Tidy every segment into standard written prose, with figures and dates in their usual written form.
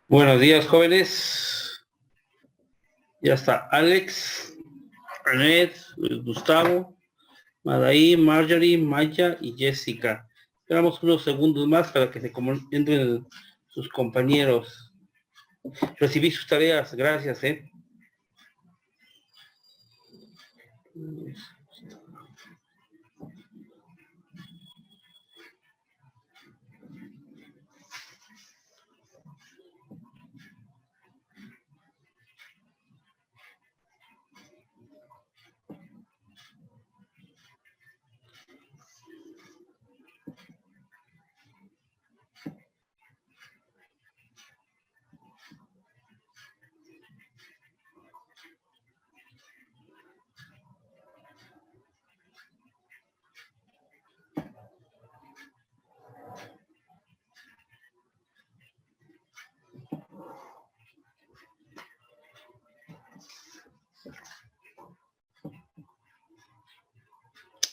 Buenos días, jóvenes. Ya está Alex, Anet, Gustavo, Madaí, Marjorie, Maya y Jessica. Esperamos unos segundos más para que se entren sus compañeros. Recibí sus tareas, gracias, ¿eh?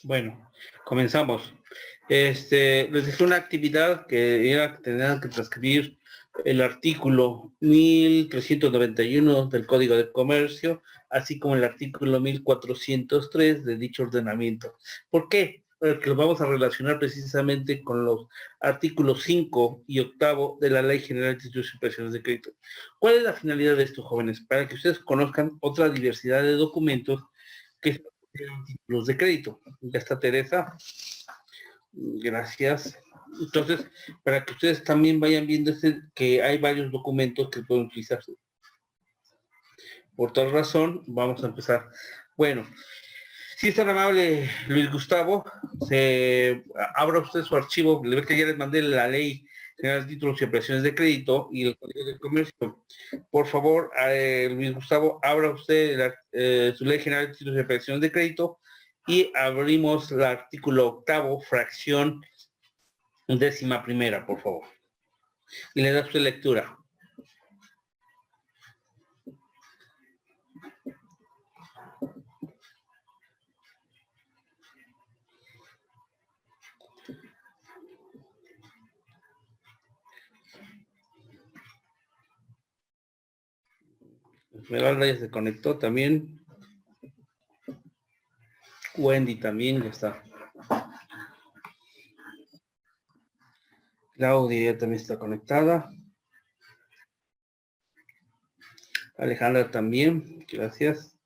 Bueno, comenzamos. Les dejé una actividad que era que tenían que transcribir el artículo 1391 del Código de Comercio, así como el artículo 1403 de dicho ordenamiento. ¿Por qué? Porque lo vamos a relacionar precisamente con los artículos 5 y octavo de la Ley General de Títulos y Operaciones de Crédito. ¿Cuál es la finalidad de estos jóvenes? Para que ustedes conozcan otra diversidad de documentos que títulos de crédito. Ya está Teresa. Gracias. Entonces, para que ustedes también vayan viendo que hay varios documentos que pueden utilizarse. Por tal razón, vamos a empezar. Bueno, si es tan amable, Luis Gustavo, abra usted su archivo. Le ve que ya les mandé la ley general de títulos y operaciones de crédito y el código de comercio. Por favor, Luis Gustavo, abra usted su ley general de títulos y operaciones de crédito y abrimos el artículo octavo, fracción 11ª, por favor. Y le da usted lectura. Esmeralda ya se conectó también. Wendy también ya está. Claudia ya también está conectada. Alejandra también, gracias.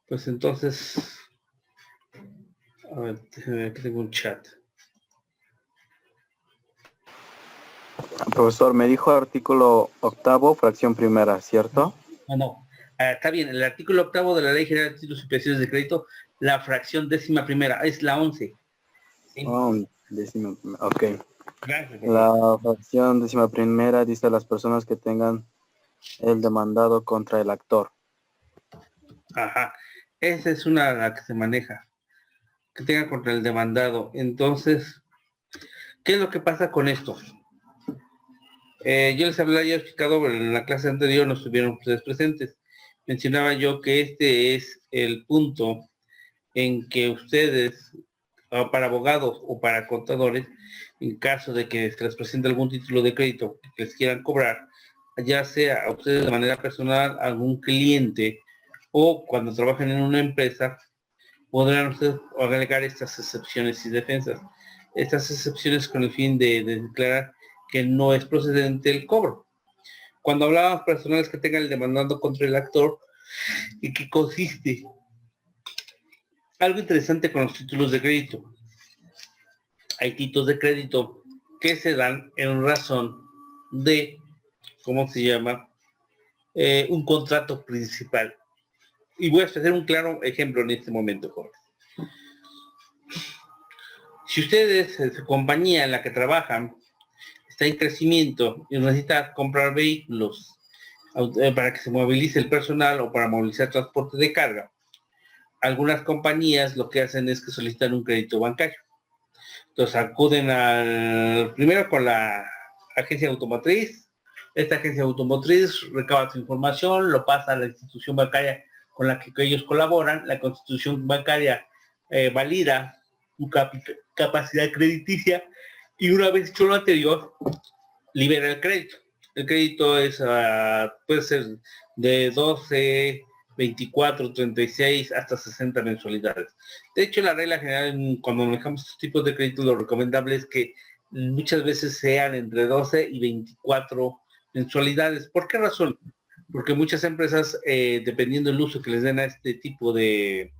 Pues entonces, a ver, aquí tengo un chat. Profesor, me dijo artículo octavo, fracción primera, ¿cierto? No. Está bien, el artículo octavo de la Ley General de Títulos y Operaciones de Crédito, la fracción 11ª, es la 11. ¿Sí? Oh, décima, ok. Gracias, la fracción 11ª dice a las personas que tengan el demandado contra el actor. Ajá. Esa es una la que se maneja. Que tenga contra el demandado. Entonces, ¿qué es lo que pasa con esto? Yo les había explicado, pero en la clase anterior no estuvieron ustedes presentes. Mencionaba yo que este es el punto en que ustedes, para abogados o para contadores, en caso de que se les presente algún título de crédito que les quieran cobrar, ya sea a ustedes de manera personal, algún cliente, o cuando trabajen en una empresa, podrán ustedes agregar estas excepciones y defensas. Estas excepciones con el fin de declarar que no es procedente el cobro. Cuando hablábamos personales que tengan el demandando contra el actor, ¿y qué consiste? Algo interesante con los títulos de crédito. Hay títulos de crédito que se dan en razón de, ¿cómo se llama? Un contrato principal. Y voy a hacer un claro ejemplo en este momento, Jorge. Si ustedes, su compañía en la que trabajan, está en crecimiento y necesita comprar vehículos para que se movilice el personal o para movilizar transporte de carga, algunas compañías lo que hacen es que solicitan un crédito bancario. Entonces acuden primero con la agencia automotriz. Esta agencia automotriz recaba su información, lo pasa a la institución bancaria con la que ellos colaboran. La institución bancaria valida su capacidad crediticia Y una vez hecho lo anterior, libera el crédito. El crédito es, puede ser de 12, 24, 36 hasta 60 mensualidades. De hecho, la regla general cuando manejamos estos tipos de créditos, lo recomendable es que muchas veces sean entre 12 y 24 mensualidades. ¿Por qué razón? Porque muchas empresas, dependiendo del uso que les den a este tipo de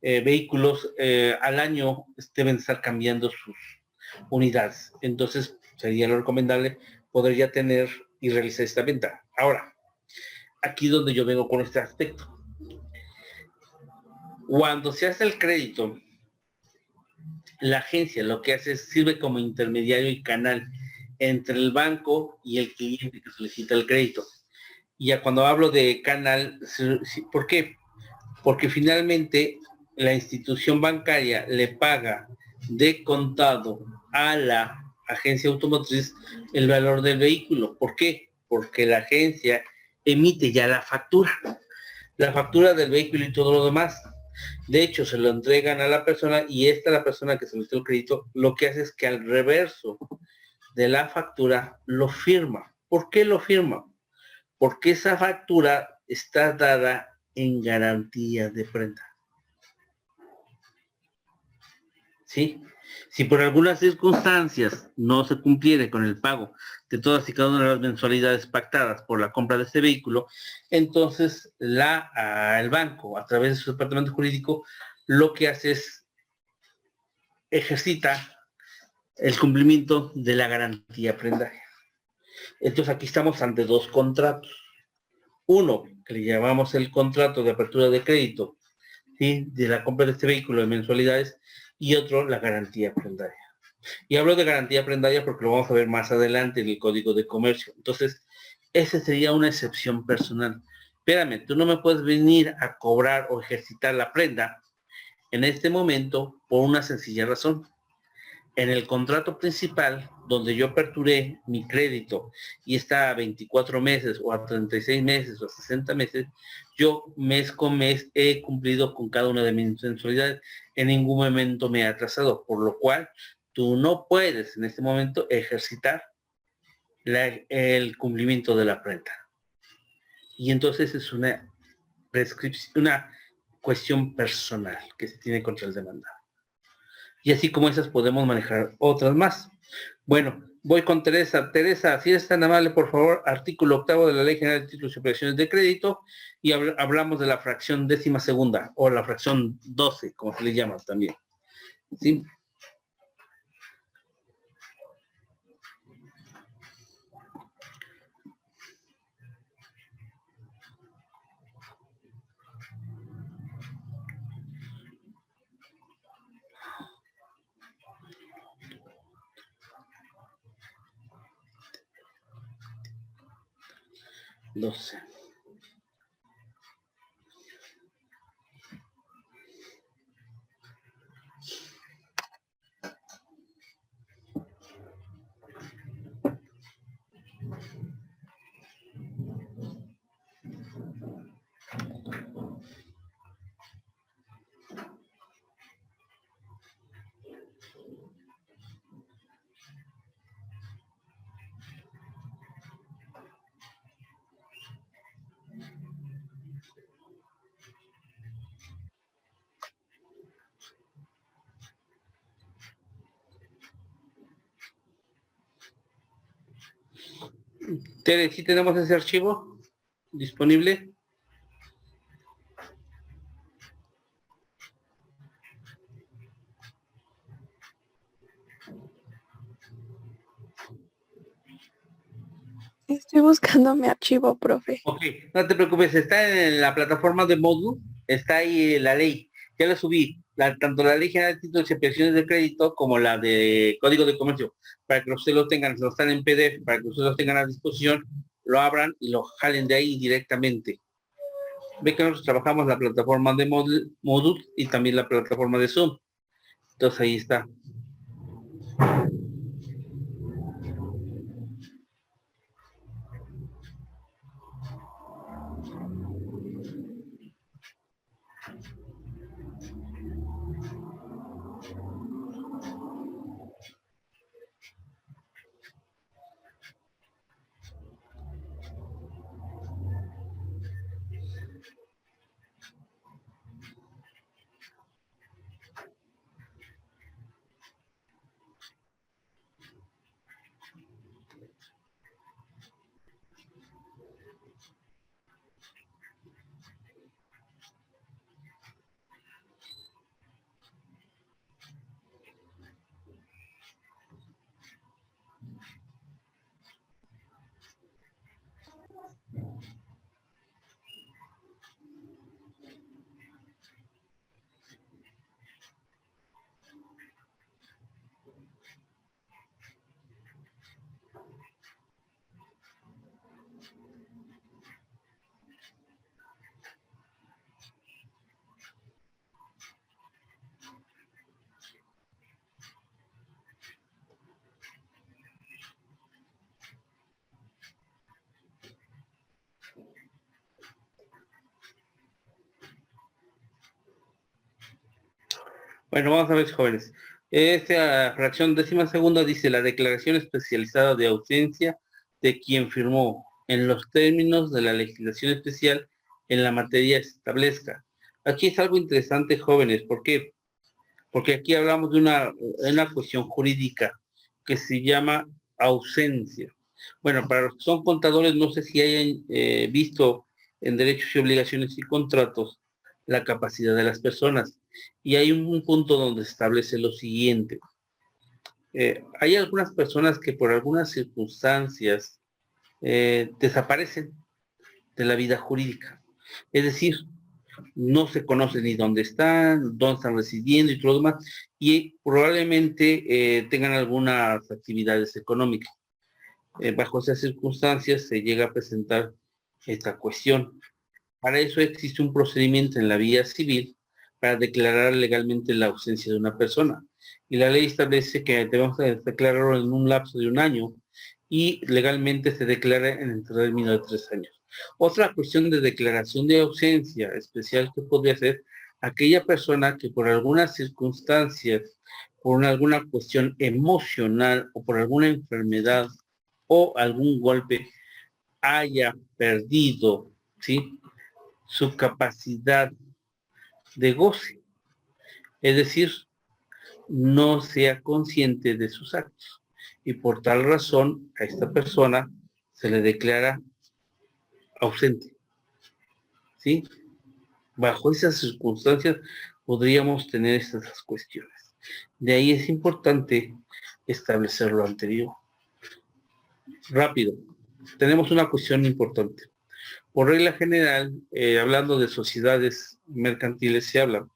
vehículos, al año deben estar cambiando sus unidades. Entonces, sería lo recomendable poder ya tener y realizar esta venta. Ahora, aquí donde yo vengo con este aspecto. Cuando se hace el crédito, la agencia lo que hace es sirve como intermediario y canal entre el banco y el cliente que solicita el crédito. Y ya cuando hablo de canal, ¿por qué? Porque finalmente la institución bancaria le paga de contado a la agencia automotriz el valor del vehículo. ¿Por qué? Porque la agencia emite ya la factura del vehículo y todo lo demás. De hecho, se lo entregan a la persona y la persona que solicitó el crédito, lo que hace es que al reverso de la factura lo firma. ¿Por qué lo firma? Porque esa factura está dada en garantía de prenda. ¿Sí? Si por algunas circunstancias no se cumpliere con el pago de todas y cada una de las mensualidades pactadas por la compra de este vehículo, entonces el banco, a través de su departamento jurídico, lo que hace es ejercita el cumplimiento de la garantía prendaria. Entonces aquí estamos ante dos contratos. Uno, que le llamamos el contrato de apertura de crédito, ¿sí?, de la compra de este vehículo de mensualidades, y otro, la garantía prendaria. Y hablo de garantía prendaria porque lo vamos a ver más adelante en el Código de Comercio. Entonces, esa sería una excepción personal. Espérame, tú no me puedes venir a cobrar o ejercitar la prenda en este momento por una sencilla razón. En el contrato principal, donde yo aperturé mi crédito y está a 24 meses o a 36 meses o a 60 meses, yo mes con mes he cumplido con cada una de mis mensualidades. En ningún momento me he atrasado, por lo cual tú no puedes en este momento ejercitar el cumplimiento de la prenda. Y entonces es una prescripción, una cuestión personal que se tiene contra el demandado. Y así como esas podemos manejar otras más. Bueno, voy con Teresa. Teresa, si eres tan amable, por favor, artículo 8 de la Ley General de Títulos y Operaciones de Crédito, y hablamos de la fracción 12ª, o la fracción 12, como se le llama también. ¿Sí? Doce. Tere, ¿sí tenemos ese archivo disponible? Estoy buscando mi archivo, profe. Ok, no te preocupes, está en la plataforma de Moodle, está ahí la ley, ya la subí, tanto la Ley General de Títulos y Operaciones de Crédito como la de Código de Comercio, para que ustedes lo tengan, lo están en PDF, para que ustedes lo tengan a disposición, lo abran y lo jalen de ahí directamente. Ve que nosotros trabajamos la plataforma de Moodle y también la plataforma de Zoom. Entonces ahí está. Bueno, vamos a ver, jóvenes. Esta fracción 12ª dice la declaración especializada de ausencia de quien firmó en los términos de la legislación especial en la materia se establezca. Aquí es algo interesante, jóvenes. ¿Por qué? Porque aquí hablamos de una cuestión jurídica que se llama ausencia. Bueno, para los que son contadores, no sé si hayan visto en derechos y obligaciones y contratos la capacidad de las personas. Y hay un punto donde se establece lo siguiente. Hay algunas personas que por algunas circunstancias desaparecen de la vida jurídica. Es decir, no se conoce ni dónde están residiendo y todo lo demás, y probablemente tengan algunas actividades económicas. Bajo esas circunstancias se llega a presentar esta cuestión. Para eso existe un procedimiento en la vía civil para declarar legalmente la ausencia de una persona. Y la ley establece que debemos declararlo en un lapso de 1 año y legalmente se declara en el término de 3 años. Otra cuestión de declaración de ausencia especial que podría ser aquella persona que por algunas circunstancias, por alguna cuestión emocional o por alguna enfermedad o algún golpe haya perdido, ¿sí?, su capacidad de goce, es decir, no sea consciente de sus actos. Y por tal razón a esta persona se le declara ausente, ¿sí? Bajo esas circunstancias podríamos tener estas cuestiones. De ahí es importante establecer lo anterior. Rápido, tenemos una cuestión importante. Por regla general, hablando de sociedades mercantiles, se habla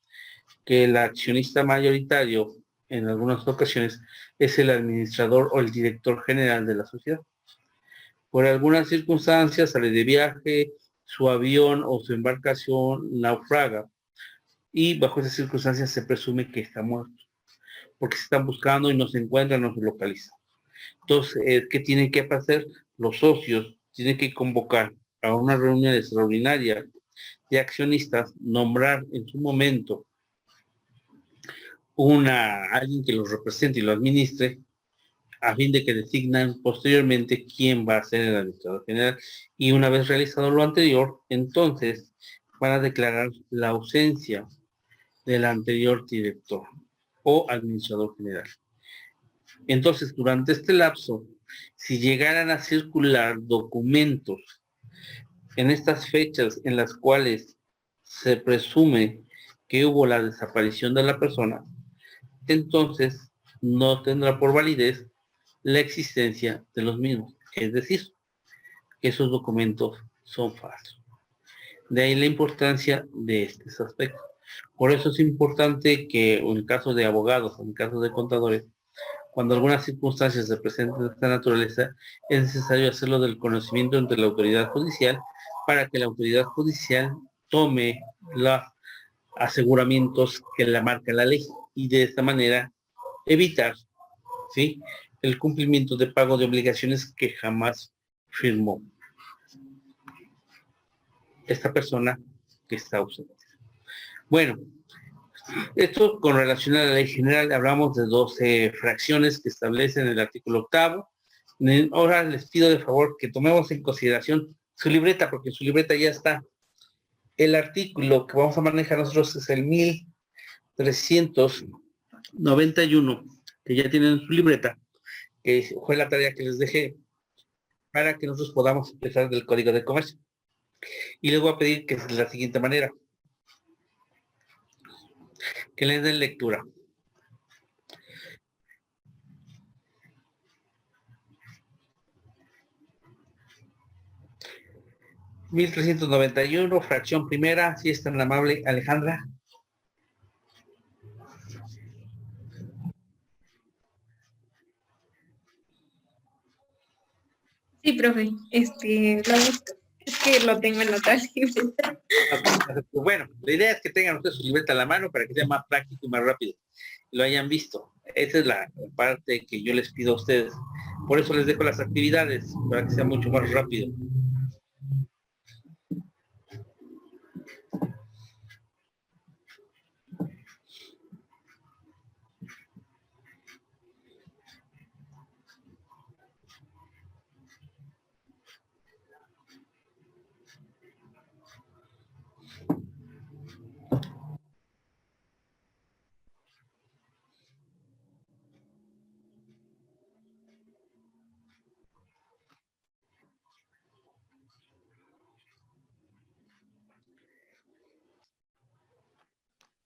que el accionista mayoritario en algunas ocasiones es el administrador o el director general de la sociedad. Por algunas circunstancias sale de viaje, su avión o su embarcación naufraga y bajo esas circunstancias se presume que está muerto, porque se están buscando y no se encuentran, no se localizan. Entonces, ¿qué tienen que hacer? Los socios tienen que convocar a una reunión extraordinaria de accionistas, nombrar en su momento alguien que los represente y lo administre, a fin de que designan posteriormente quién va a ser el administrador general. Y una vez realizado lo anterior, entonces van a declarar la ausencia del anterior director o administrador general. Entonces, durante este lapso, si llegaran a circular documentos en estas fechas en las cuales se presume que hubo la desaparición de la persona, entonces no tendrá por validez la existencia de los mismos. Es decir, que esos documentos son falsos. De ahí la importancia de estos aspectos. Por eso es importante que en el caso de abogados, en el caso de contadores, cuando algunas circunstancias se presentan de esta naturaleza, es necesario hacerlo del conocimiento entre la autoridad judicial para que la autoridad judicial tome los aseguramientos que la marca la ley y de esta manera evitar, ¿sí?, el cumplimiento de pago de obligaciones que jamás firmó esta persona que está ausente. Bueno, esto con relación a la ley general, hablamos de 12 fracciones que establecen el artículo 8º. Ahora les pido de favor que tomemos en consideración su libreta, porque su libreta ya está. El artículo que vamos a manejar nosotros es el 1391, que ya tienen en su libreta, que fue la tarea que les dejé para que nosotros podamos empezar del Código de Comercio. Y les voy a pedir que es de la siguiente manera, que les den lectura. (1391), fracción primera, si es tan amable, Alejandra. Sí, profe, lo busco. Es que lo tengo en otra libreta. Bueno, la idea es que tengan ustedes su libreta a la mano para que sea más práctico y más rápido. Lo hayan visto. Esa es la parte que yo les pido a ustedes. Por eso les dejo las actividades, para que sea mucho más rápido.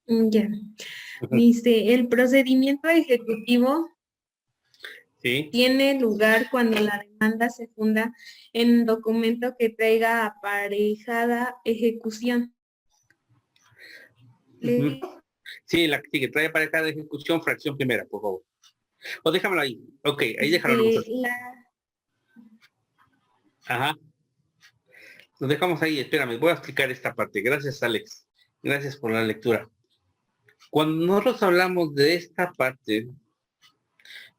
Ya. Ujú. Dice, el procedimiento ejecutivo Sí. tiene lugar cuando la demanda se funda en un documento que traiga aparejada ejecución. Ujú. Sí, la que sigue, trae para cada ejecución, fracción primera, por favor. O déjamelo ahí. Ok, ahí déjalo nomás así. Ajá. Lo dejamos ahí, espérame, voy a explicar esta parte. Gracias, Alex. Gracias por la lectura. Cuando nosotros hablamos de esta parte,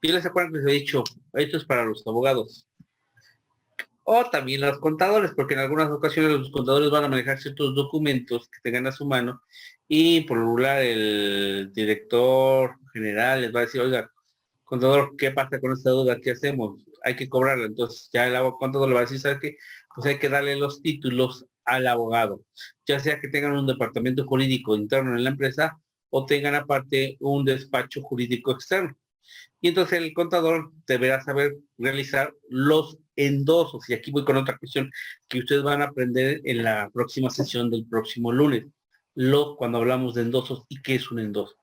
yo les acuerdo que les he dicho, esto es para los abogados. O también los contadores, porque en algunas ocasiones los contadores van a manejar ciertos documentos que tengan a su mano y por lo regular el director general les va a decir, oiga, contador, ¿qué pasa con esta deuda? ¿Qué hacemos? Hay que cobrarla. Entonces ya el contador le va a decir, ¿sabe qué? Pues hay que darle los títulos al abogado, ya sea que tengan un departamento jurídico interno en la empresa o tengan aparte un despacho jurídico externo. Y entonces el contador deberá saber realizar los endosos. Y aquí voy con otra cuestión que ustedes van a aprender en la próxima sesión del próximo lunes. Cuando hablamos de endosos y qué es un endoso.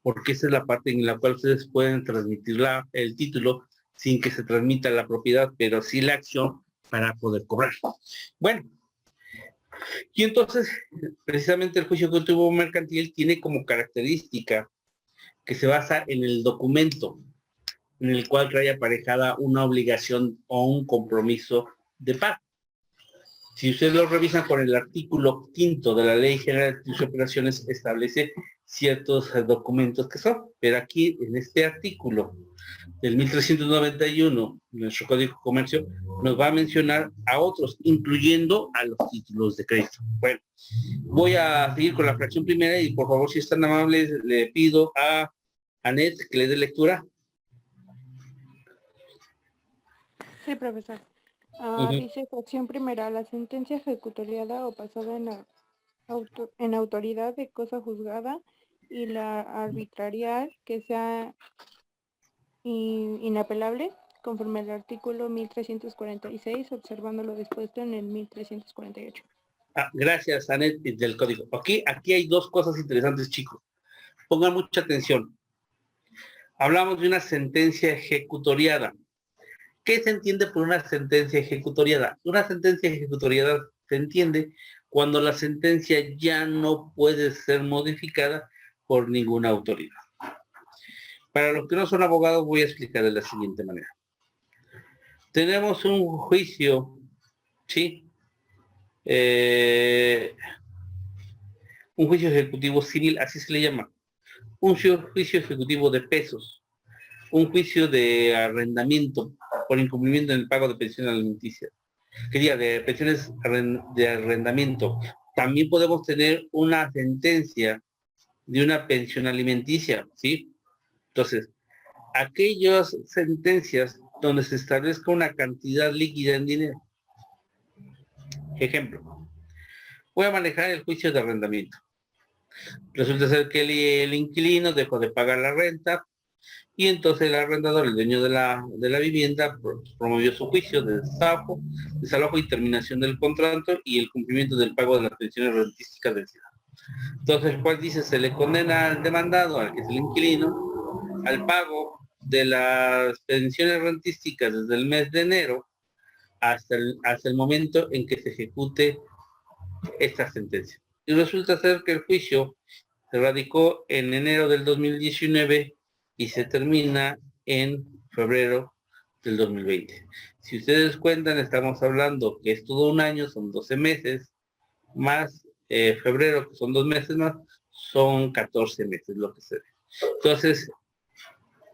Porque esa es la parte en la cual ustedes pueden transmitir el título sin que se transmita la propiedad, pero sí la acción para poder cobrar. Bueno, y entonces precisamente el juicio contributivo mercantil tiene como característica que se basa en el documento en el cual trae aparejada una obligación o un compromiso de pago. Si ustedes lo revisan con el artículo 5 de la Ley General de Operaciones, establece ciertos documentos que son, pero aquí en este artículo del 1391, nuestro Código de Comercio, nos va a mencionar a otros, incluyendo a los títulos de crédito. Bueno, voy a seguir con la fracción primera y por favor, si es tan amable, le pido a Anet que le dé lectura. Sí, profesor. Ujú. Dice fracción primera, la sentencia ejecutoriada o pasada en autoridad de cosa juzgada y la arbitrarial que sea inapelable conforme al artículo 1346, observando lo dispuesto en el 1348. Gracias, Anet, del código. Aquí hay dos cosas interesantes, chicos. Pongan mucha atención. Hablamos de una sentencia ejecutoriada. ¿Qué se entiende por una sentencia ejecutoriada? Una sentencia ejecutoriada se entiende cuando la sentencia ya no puede ser modificada por ninguna autoridad. Para los que no son abogados, voy a explicar de la siguiente manera. Tenemos un juicio, ¿sí? Un juicio ejecutivo civil, así se le llama. Un juicio ejecutivo de pesos, un juicio de arrendamiento por incumplimiento en el pago de pensiones alimenticias, quería de pensiones de arrendamiento. También podemos tener una sentencia de una pensión alimenticia, ¿sí? Entonces, aquellas sentencias donde se establezca una cantidad líquida en dinero. Ejemplo, voy a manejar el juicio de arrendamiento. Resulta ser que el inquilino dejó de pagar la renta y entonces el arrendador, el dueño de la vivienda, promovió su juicio de desalojo y terminación del contrato y el cumplimiento del pago de las pensiones rentísticas del ciudadano. Entonces, ¿cuál dice? Se le condena al demandado, al que es el inquilino, al pago de las pensiones rentísticas desde el mes de enero hasta el momento en que se ejecute esta sentencia. Y resulta ser que el juicio se radicó en enero del 2019 y se termina en febrero del 2020. Si ustedes cuentan, estamos hablando que es todo un año, son 12 meses, más febrero, que son 2 meses más, son 14 meses lo que se ve. Entonces,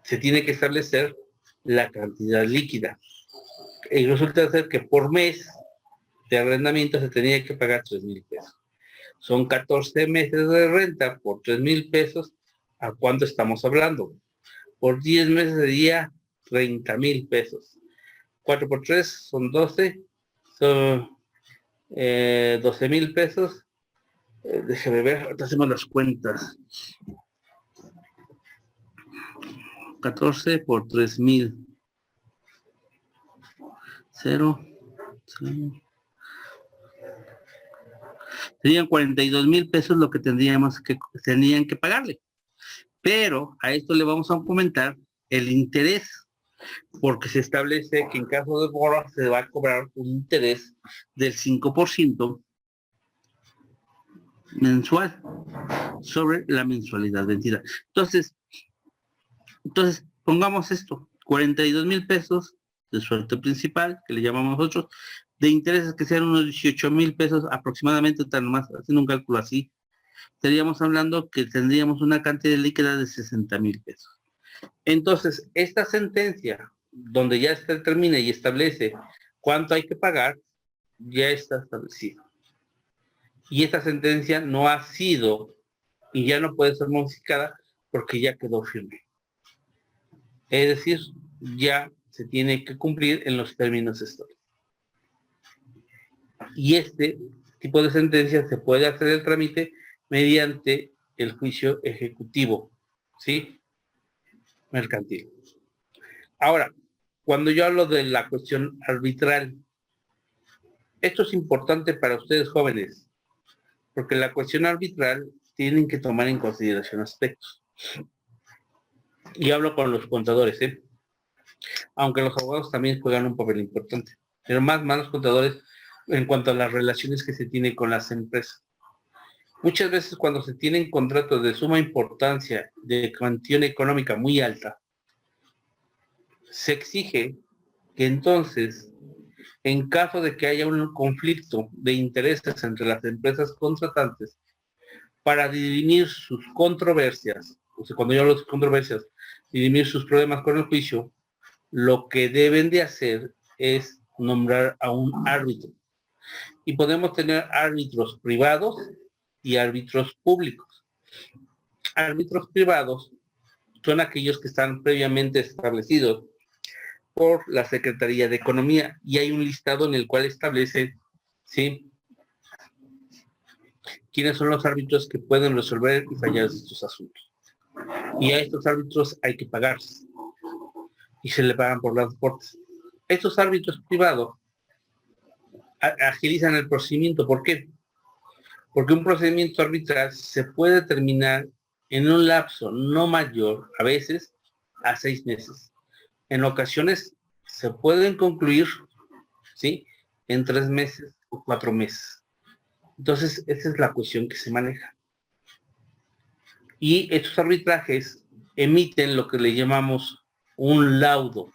se tiene que establecer la cantidad líquida. Y resulta ser que por mes de arrendamiento se tenía que pagar 3,000 pesos. Son 14 meses de renta por 3,000 pesos. ¿A cuánto estamos hablando? Por 10 meses sería 30,000 pesos. 4 por 3 son 12. Son 12,000 pesos. Déjeme ver, ahorita hacemos las cuentas. 14 por 3,000. 0. Serían 42,000 pesos lo que tenían que pagarle. Pero a esto le vamos a aumentar el interés, porque se establece que en caso de mora se va a cobrar un interés del 5% mensual sobre la mensualidad vencida. Entonces, pongamos esto, 42,000 pesos de sueldo principal, que le llamamos nosotros, de intereses que sean unos 18,000 pesos aproximadamente, tan más, haciendo un cálculo así, estaríamos hablando que tendríamos una cantidad líquida de 60,000 pesos. Entonces, esta sentencia, donde ya se determina y establece cuánto hay que pagar, ya está establecido. Y esta sentencia no ha sido y ya no puede ser modificada porque ya quedó firme. Es decir, ya se tiene que cumplir en los términos históricos. Y este tipo de sentencia se puede hacer el trámite mediante el juicio ejecutivo, ¿sí? Mercantil. Ahora, cuando yo hablo de la cuestión arbitral, esto es importante para ustedes jóvenes, porque la cuestión arbitral tienen que tomar en consideración aspectos. Y hablo con los contadores, ¿eh? Aunque los abogados también juegan un papel importante, pero más los contadores en cuanto a las relaciones que se tienen con las empresas. Muchas veces cuando se tienen contratos de suma importancia, de cuantía económica muy alta, se exige que entonces, en caso de que haya un conflicto de intereses entre las empresas contratantes, para dirimir sus controversias, o sea, cuando yo hablo de controversias, dirimir sus problemas con el juicio, lo que deben de hacer es nombrar a un árbitro. Y podemos tener árbitros privados y árbitros públicos. Árbitros privados son aquellos que están previamente establecidos por la Secretaría de Economía y hay un listado en el cual establece, ¿sí?, quiénes son los árbitros que pueden resolver y fallar estos asuntos. Y a estos árbitros hay que pagarse y se le pagan por las cortes. Estos árbitros privados agilizan el procedimiento. ¿Por qué? Porque un procedimiento arbitral se puede terminar en un lapso no mayor, a veces, a 6 meses. En ocasiones se pueden concluir, ¿sí?, en 3 meses o 4 meses. Entonces, esa es la cuestión que se maneja. Y estos arbitrajes emiten lo que le llamamos un laudo.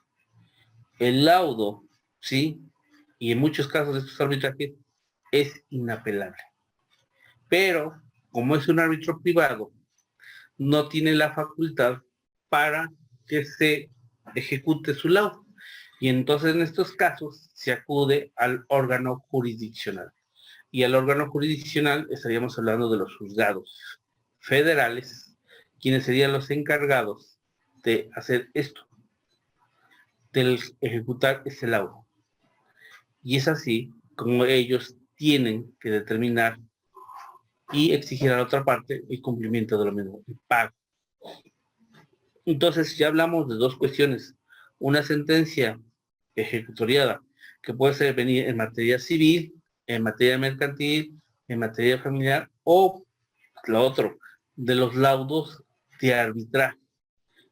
El laudo, ¿sí?, y en muchos casos de estos arbitrajes es inapelable. Pero, como es un árbitro privado, no tiene la facultad para que se ejecute su laudo. Y entonces en estos casos se acude al órgano jurisdiccional. Y al órgano jurisdiccional estaríamos hablando de los juzgados federales, quienes serían los encargados de hacer esto, de ejecutar ese laudo. Y es así como ellos tienen que determinar y exigir a la otra parte el cumplimiento de lo mismo, el pago. Entonces ya hablamos de dos cuestiones. Una sentencia ejecutoriada, que puede ser venir en materia civil, en materia mercantil, en materia familiar, o lo otro, de los laudos de arbitraje,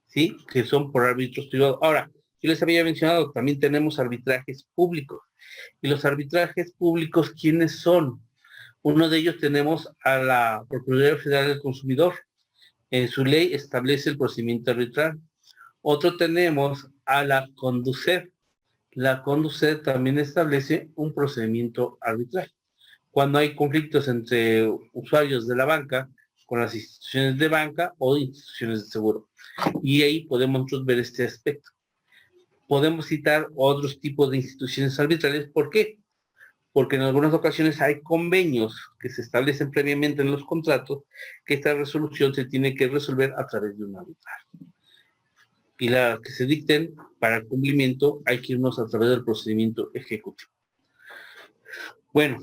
¿sí?, que son por árbitros privados. Ahora, yo les había mencionado, también tenemos arbitrajes públicos. Y los arbitrajes públicos, ¿quiénes son? Uno de ellos tenemos a la Procuraduría Federal del Consumidor. En su ley establece el procedimiento arbitral. Otro tenemos a la Conducef. La Conducef también establece un procedimiento arbitral. Cuando hay conflictos entre usuarios de la banca con las instituciones de banca o instituciones de seguro. Y ahí podemos nosotros ver este aspecto. Podemos citar otros tipos de instituciones arbitrales. ¿Por qué? Porque en algunas ocasiones hay convenios que se establecen previamente en los contratos que esta resolución se tiene que resolver a través de un arbitraje. Y las que se dicten para el cumplimiento hay que irnos a través del procedimiento ejecutivo. Bueno,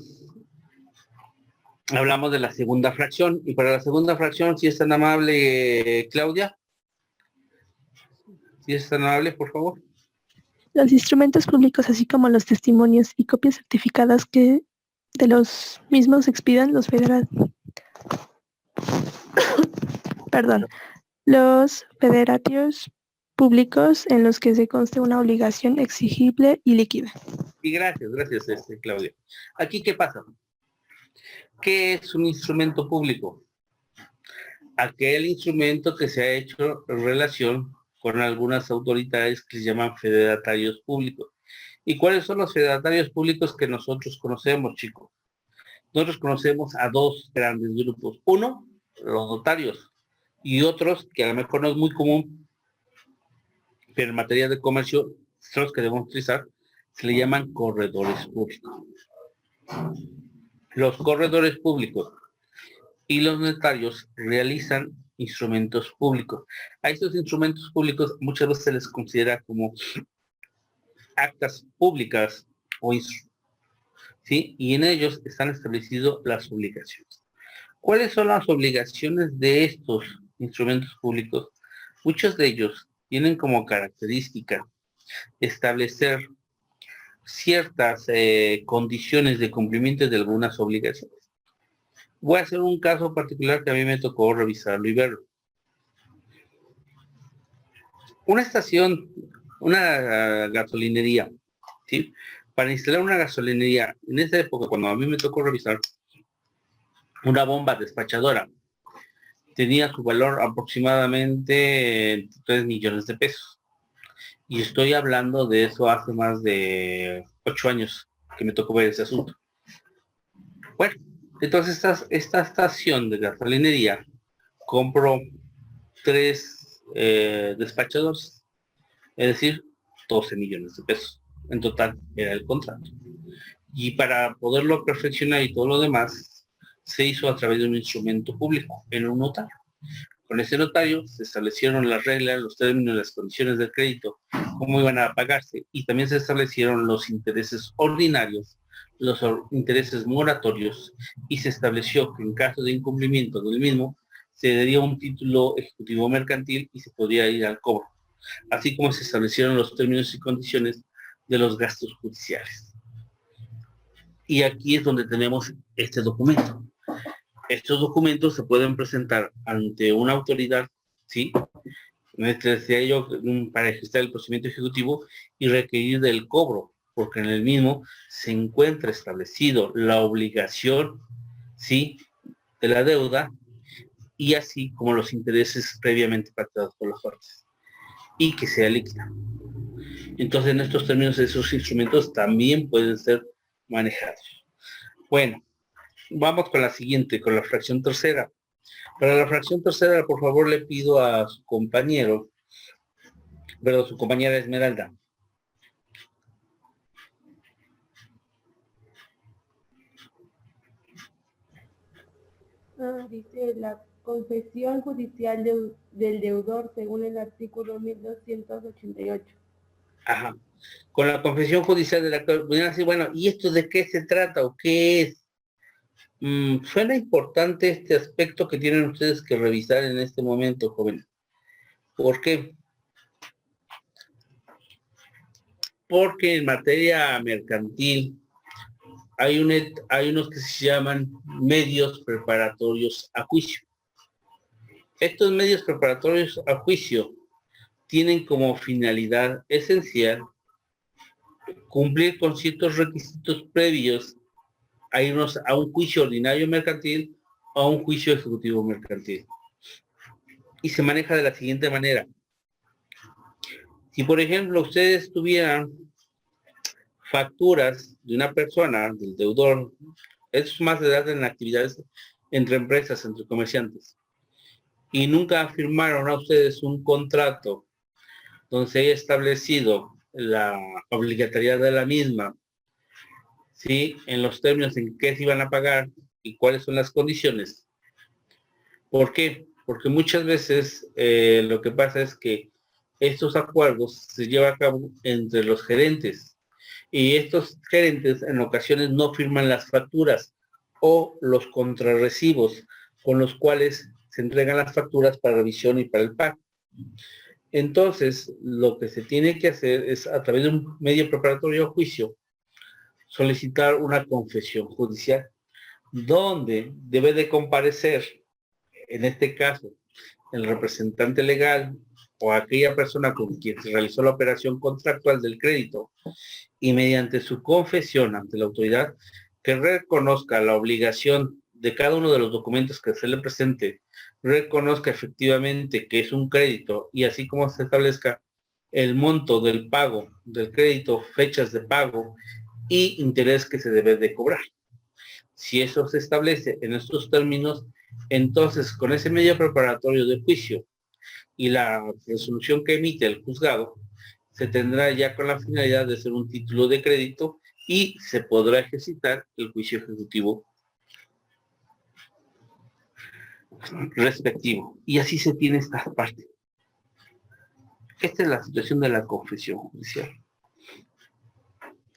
hablamos de la segunda fracción, y para la segunda fracción, si es tan amable, Claudia, si es tan amable, por favor. Los instrumentos públicos, así como los testimonios y copias certificadas de de los mismos expidan los los federatios públicos en los que se conste una obligación exigible y líquida. Y gracias, Claudia. Aquí, ¿qué pasa? ¿Qué es un instrumento público? Aquel instrumento que se ha hecho en relación con algunas autoridades que se llaman fedatarios públicos. ¿Y cuáles son los fedatarios públicos que nosotros conocemos, chicos? Nosotros conocemos a dos grandes grupos. Uno, los notarios, y otros, que a lo mejor no es muy común, pero en materia de comercio, son los que debemos utilizar, se le llaman corredores públicos. Los corredores públicos y los notarios realizan instrumentos públicos. A estos instrumentos públicos muchas veces se les considera como actas públicas o ¿sí? Y en ellos están establecidas las obligaciones. ¿Cuáles son las obligaciones de estos instrumentos públicos? Muchos de ellos tienen como característica establecer ciertas condiciones de cumplimiento de algunas obligaciones. Voy a hacer un caso particular que a mí me tocó revisarlo y verlo. Una estación, una gasolinería, ¿sí? Para instalar una gasolinería, en esa época, cuando a mí me tocó revisar, una bomba despachadora tenía su valor aproximadamente 3 millones de pesos. Y estoy hablando de eso hace más de 8 años que me tocó ver ese asunto. Bueno, entonces esta estación de gasolinería compró 3 despachadores, es decir, 12 millones de pesos. En total era el contrato. Y para poderlo perfeccionar y todo lo demás, se hizo a través de un instrumento público, en un notario. Con ese notario se establecieron las reglas, los términos, las condiciones del crédito, cómo iban a pagarse, y también se establecieron los intereses ordinarios, los intereses moratorios, y se estableció que en caso de incumplimiento del mismo, se daría un título ejecutivo mercantil y se podría ir al cobro, así como se establecieron los términos y condiciones de los gastos judiciales. Y aquí es donde tenemos este documento. Estos documentos se pueden presentar ante una autoridad, ¿sí? Decía yo, para ejecutar el procedimiento ejecutivo y requerir del cobro, porque en el mismo se encuentra establecido la obligación, ¿sí?, de la deuda, y así como los intereses previamente pactados por las partes, y que sea líquida. Entonces, en estos términos, esos instrumentos también pueden ser manejados. Bueno, vamos con la siguiente, con la fracción tercera. Para la fracción tercera, por favor, le pido a su compañero, pero su compañera Esmeralda. Dice la confesión judicial del deudor según el artículo 1288. Ajá. Con la confesión judicial de la... Bueno, ¿y esto de qué se trata o qué es? Suena importante este aspecto que tienen ustedes que revisar en este momento, jóvenes. ¿Por qué? Porque en materia mercantil hay unos que se llaman medios preparatorios a juicio. Estos medios preparatorios a juicio tienen como finalidad esencial cumplir con ciertos requisitos previos a irnos a un juicio ordinario mercantil o a un juicio ejecutivo mercantil. Y se maneja de la siguiente manera. Si, por ejemplo, ustedes tuvieran facturas de una persona, del deudor, es más de edad en actividades entre empresas, entre comerciantes, y nunca firmaron a ustedes un contrato donde se haya establecido la obligatoriedad de la misma, ¿sí?, en los términos en que se iban a pagar y cuáles son las condiciones. ¿Por qué? Porque muchas veces lo que pasa es que estos acuerdos se llevan a cabo entre los gerentes y estos gerentes en ocasiones no firman las facturas o los contrarrecibos con los cuales se entregan las facturas para revisión y para el pago. Entonces, lo que se tiene que hacer es, a través de un medio preparatorio a juicio, solicitar una confesión judicial, donde debe de comparecer, en este caso, el representante legal o aquella persona con quien se realizó la operación contractual del crédito, y mediante su confesión ante la autoridad, que reconozca la obligación de cada uno de los documentos que se le presente, reconozca efectivamente que es un crédito, y así como se establezca el monto del pago del crédito, fechas de pago y interés que se debe de cobrar. Si eso se establece en estos términos, entonces con ese medio preparatorio de juicio y la resolución que emite el juzgado, se tendrá ya con la finalidad de ser un título de crédito y se podrá ejercitar el juicio ejecutivo respectivo. Y así se tiene esta parte. Esta es la situación de la confesión judicial.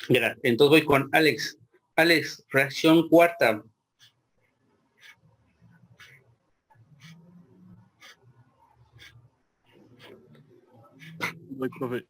Mira, entonces voy con Alex. Alex, fracción cuarta. Voy, profe.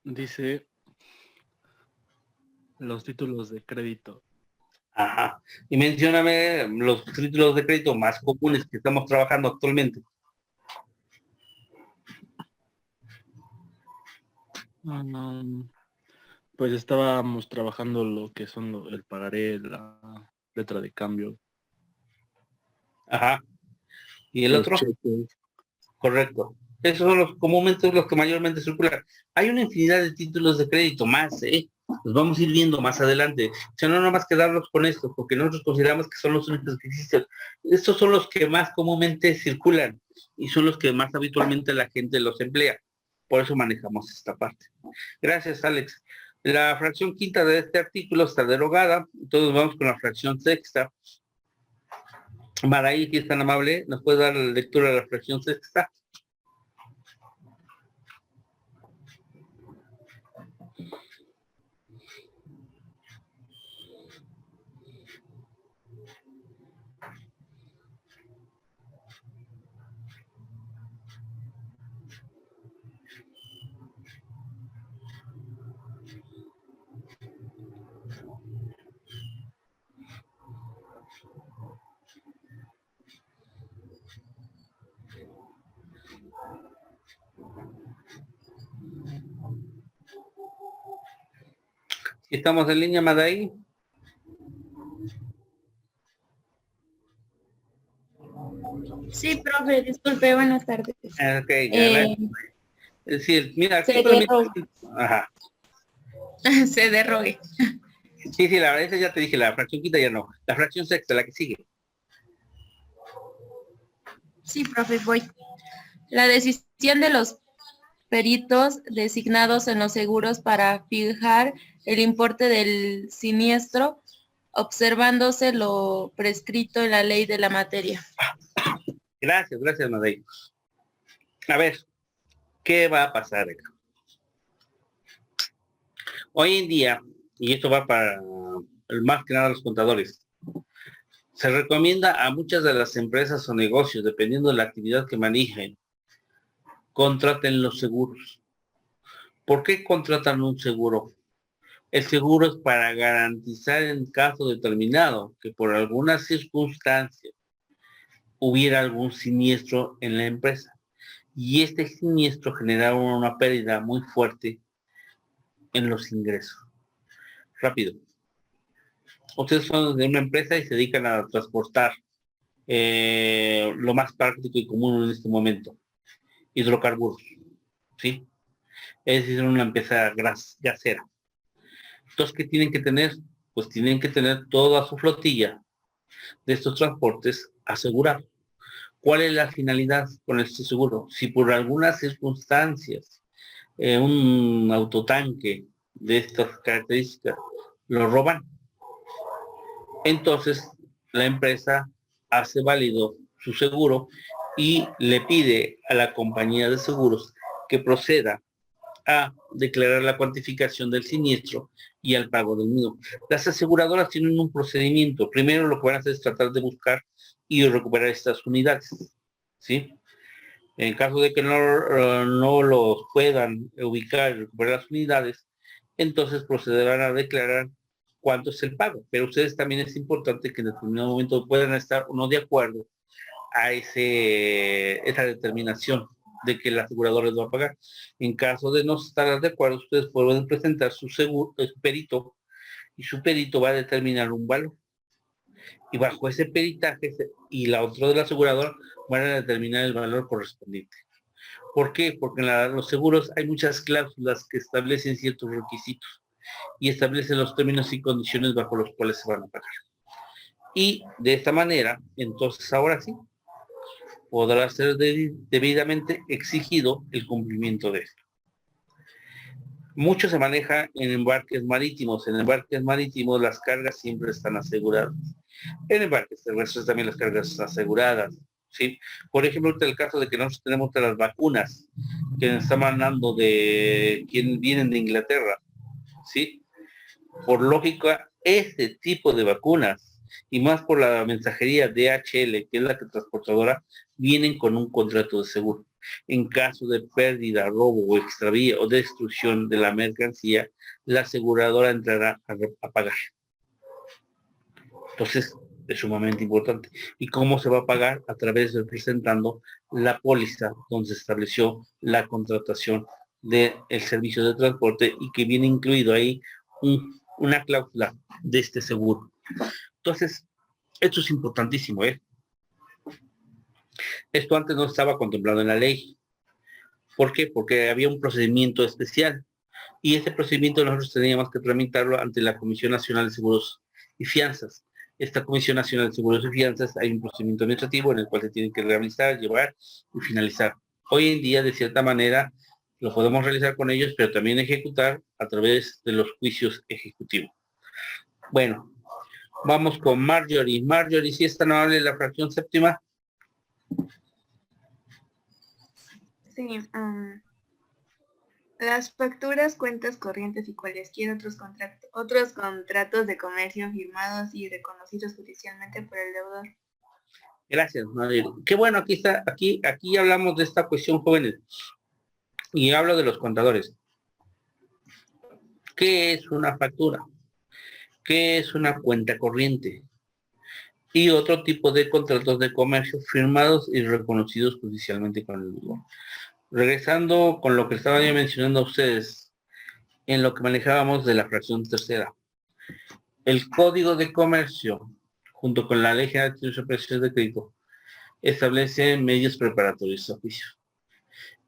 Dice los títulos de crédito. Ajá. Y mencióname los títulos de crédito más comunes que estamos trabajando actualmente. Pues estábamos trabajando lo que son el pagaré, la letra de cambio. Ajá. ¿Y el los otro? cheques. Correcto. Esos son los comúnmente los que mayormente circulan. Hay una infinidad de títulos de crédito más, ¿eh? Los vamos a ir viendo más adelante. O sea, no nada más quedarnos con esto, porque nosotros consideramos que son los únicos que existen. Estos son los que más comúnmente circulan y son los que más habitualmente la gente los emplea. Por eso manejamos esta parte. Gracias, Alex. La fracción quinta de este artículo está derogada. Entonces vamos con la fracción sexta. Maraí, si es tan amable, ¿nos puede dar la lectura de la fracción sexta? ¿Estamos en línea, Madaí? Sí, profe, disculpe, buenas tardes. Ok, sí, mira, aquí Se permite. Ajá. Se derrogue. Sí, la verdad, esa ya te dije, la fracción quinta ya no. La fracción sexta, la que sigue. Sí, profe, voy. La decisión de los peritos designados en los seguros para fijar el importe del siniestro, observándose lo prescrito en la ley de la materia. Gracias, Madaí. A ver, ¿qué va a pasar acá? Hoy en día, y esto va para más que nada los contadores, se recomienda a muchas de las empresas o negocios, dependiendo de la actividad que manejen, contraten los seguros. ¿Por qué contratan un seguro? El seguro es para garantizar en caso determinado que por alguna circunstancia hubiera algún siniestro en la empresa. Y este siniestro generaba una pérdida muy fuerte en los ingresos. Rápido. Ustedes son de una empresa y se dedican a transportar lo más práctico y común en este momento, hidrocarburos, ¿sí? Es decir, una empresa gasera. Entonces, ¿qué tienen que tener? Pues tienen que tener toda su flotilla de estos transportes asegurada. ¿Cuál es la finalidad con este seguro? Si por algunas circunstancias un autotanque de estas características lo roban, entonces la empresa hace válido su seguro y le pide a la compañía de seguros que proceda a declarar la cuantificación del siniestro y al pago del mismo. Las aseguradoras tienen un procedimiento. Primero lo que van a hacer es tratar de buscar y recuperar estas unidades, ¿sí? En caso de que no los puedan ubicar y recuperar las unidades, entonces procederán a declarar cuánto es el pago. Pero ustedes también es importante que en determinado momento puedan estar o no de acuerdo a esa determinación de que el asegurador les va a pagar. En caso de no estar de acuerdo, ustedes pueden presentar su perito, y su perito va a determinar un valor. Y bajo ese peritaje y la otra de la aseguradora van a determinar el valor correspondiente. ¿Por qué? Porque en los seguros hay muchas cláusulas que establecen ciertos requisitos y establecen los términos y condiciones bajo los cuales se van a pagar. Y de esta manera, entonces ahora sí, podrá ser debidamente exigido el cumplimiento de esto. Mucho se maneja en embarques marítimos. En embarques marítimos las cargas siempre están aseguradas. En embarques terrestres también las cargas están aseguradas, ¿sí? Por ejemplo, el caso de que nosotros tenemos las vacunas que nos están mandando de quien vienen de Inglaterra, ¿sí? Por lógica, este tipo de vacunas, y más por la mensajería DHL, que es la que transportadora, vienen con un contrato de seguro. En caso de pérdida, robo o extravío o destrucción de la mercancía, la aseguradora entrará a pagar. Entonces, es sumamente importante. ¿Y cómo se va a pagar? A través de presentando la póliza donde se estableció la contratación del servicio de transporte y que viene incluido ahí una cláusula de este seguro. Entonces, esto es importantísimo, ¿eh? Esto antes no estaba contemplado en la ley. ¿Por qué? Porque había un procedimiento especial y ese procedimiento nosotros teníamos que tramitarlo ante la Comisión Nacional de Seguros y Fianzas. Esta Comisión Nacional de Seguros y Fianzas hay un procedimiento administrativo en el cual se tiene que realizar, llevar y finalizar. Hoy en día, de cierta manera, lo podemos realizar con ellos, pero también ejecutar a través de los juicios ejecutivos. Bueno, vamos con Marjorie. Marjorie, si es tan amable la fracción séptima. Sí, las facturas, cuentas corrientes y cualesquier otros contratos de comercio firmados y reconocidos judicialmente por el deudor. Gracias, Marjorie. Qué bueno, aquí hablamos de esta cuestión, jóvenes. Y hablo de los contadores. ¿Qué es una factura? ¿Qué es una cuenta corriente? Y otro tipo de contratos de comercio firmados y reconocidos judicialmente con el deudor. Regresando con lo que estaba yo mencionando a ustedes, en lo que manejábamos de la fracción tercera. El Código de Comercio, junto con la Ley General de Precios de Crédito, establece medios preparatorios a juicio.